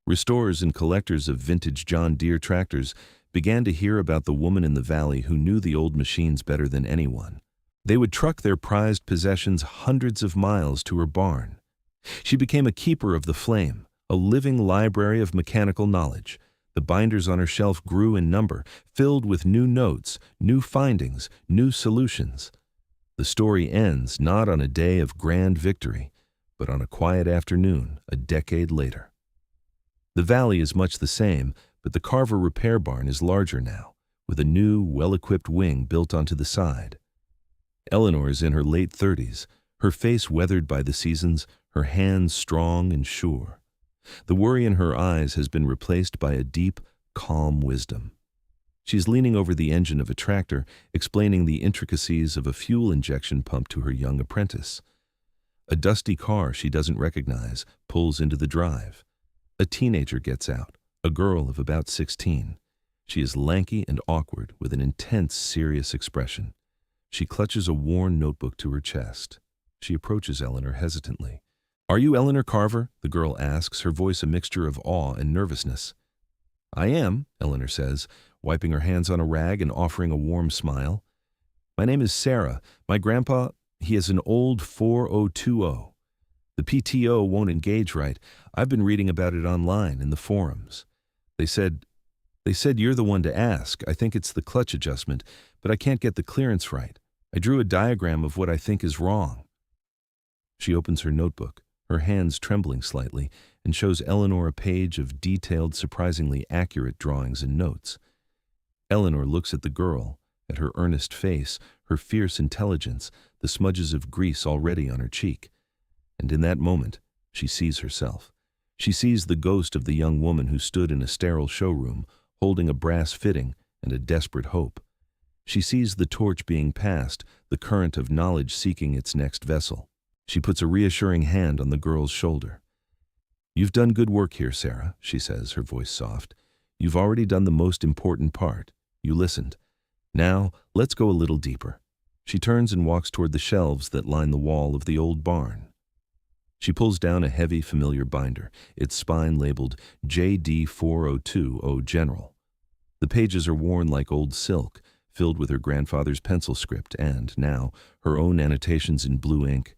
Restorers and collectors of vintage John Deere tractors began to hear about the woman in the valley who knew the old machines better than anyone. They would truck their prized possessions hundreds of miles to her barn. She became a keeper of the flame, a living library of mechanical knowledge. The binders on her shelf grew in number, filled with new notes, new findings, new solutions. The story ends not on a day of grand victory, but on a quiet afternoon a decade later. The valley is much the same, but the Carver Repair Barn is larger now, with a new, well-equipped wing built onto the side. Eleanor is in her late 30s, her face weathered by the seasons, her hands strong and sure. The worry in her eyes has been replaced by a deep, calm wisdom. She's leaning over the engine of a tractor, explaining the intricacies of a fuel injection pump to her young apprentice. A dusty car she doesn't recognize pulls into the drive. A teenager gets out, a girl of about 16. She is lanky and awkward with an intense, serious expression. She clutches a worn notebook to her chest. She approaches Eleanor hesitantly. "Are you Eleanor Carver?" the girl asks, her voice a mixture of awe and nervousness. "I am," Eleanor says, wiping her hands on a rag and offering a warm smile. "My name is Sarah. My grandpa, he has an old 4020. The PTO won't engage right. I've been reading about it online in the forums. They said you're the one to ask. I think it's the clutch adjustment, but I can't get the clearance right. I drew a diagram of what I think is wrong." She opens her notebook, her hands trembling slightly, and shows Eleanor a page of detailed, surprisingly accurate drawings and notes. Eleanor looks at the girl, at her earnest face, her fierce intelligence, the smudges of grease already on her cheek. And in that moment, she sees herself. She sees the ghost of the young woman who stood in a sterile showroom, holding a brass fitting and a desperate hope. She sees the torch being passed, the current of knowledge seeking its next vessel. She puts a reassuring hand on the girl's shoulder. "You've done good work here, Sarah," she says, her voice soft. "You've already done the most important part. You listened. Now, let's go a little deeper." She turns and walks toward the shelves that line the wall of the old barn. She pulls down a heavy, familiar binder, its spine labeled JD 4020 General. The pages are worn like old silk, filled with her grandfather's pencil script and, now, her own annotations in blue ink.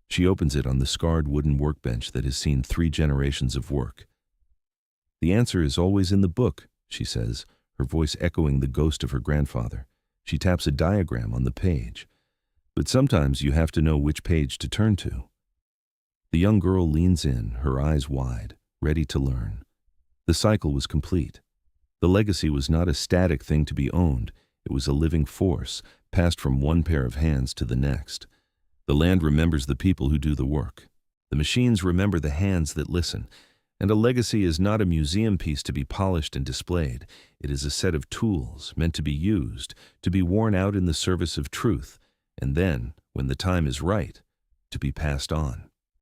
She opens it on the scarred wooden workbench that has seen 3 generations of work. "The answer is always in the book," she says, her voice echoing the ghost of her grandfather. She taps a diagram on the page. "But sometimes you have to know which page to turn to." The young girl leans in, her eyes wide, ready to learn. The cycle was complete. The legacy was not a static thing to be owned. It was a living force, passed from one pair of hands to the next. The land remembers the people who do the work. The machines remember the hands that listen. And a legacy is not a museum piece to be polished and displayed. It is a set of tools meant to be used, to be worn out in the service of truth, and then, when the time is right, to be passed on.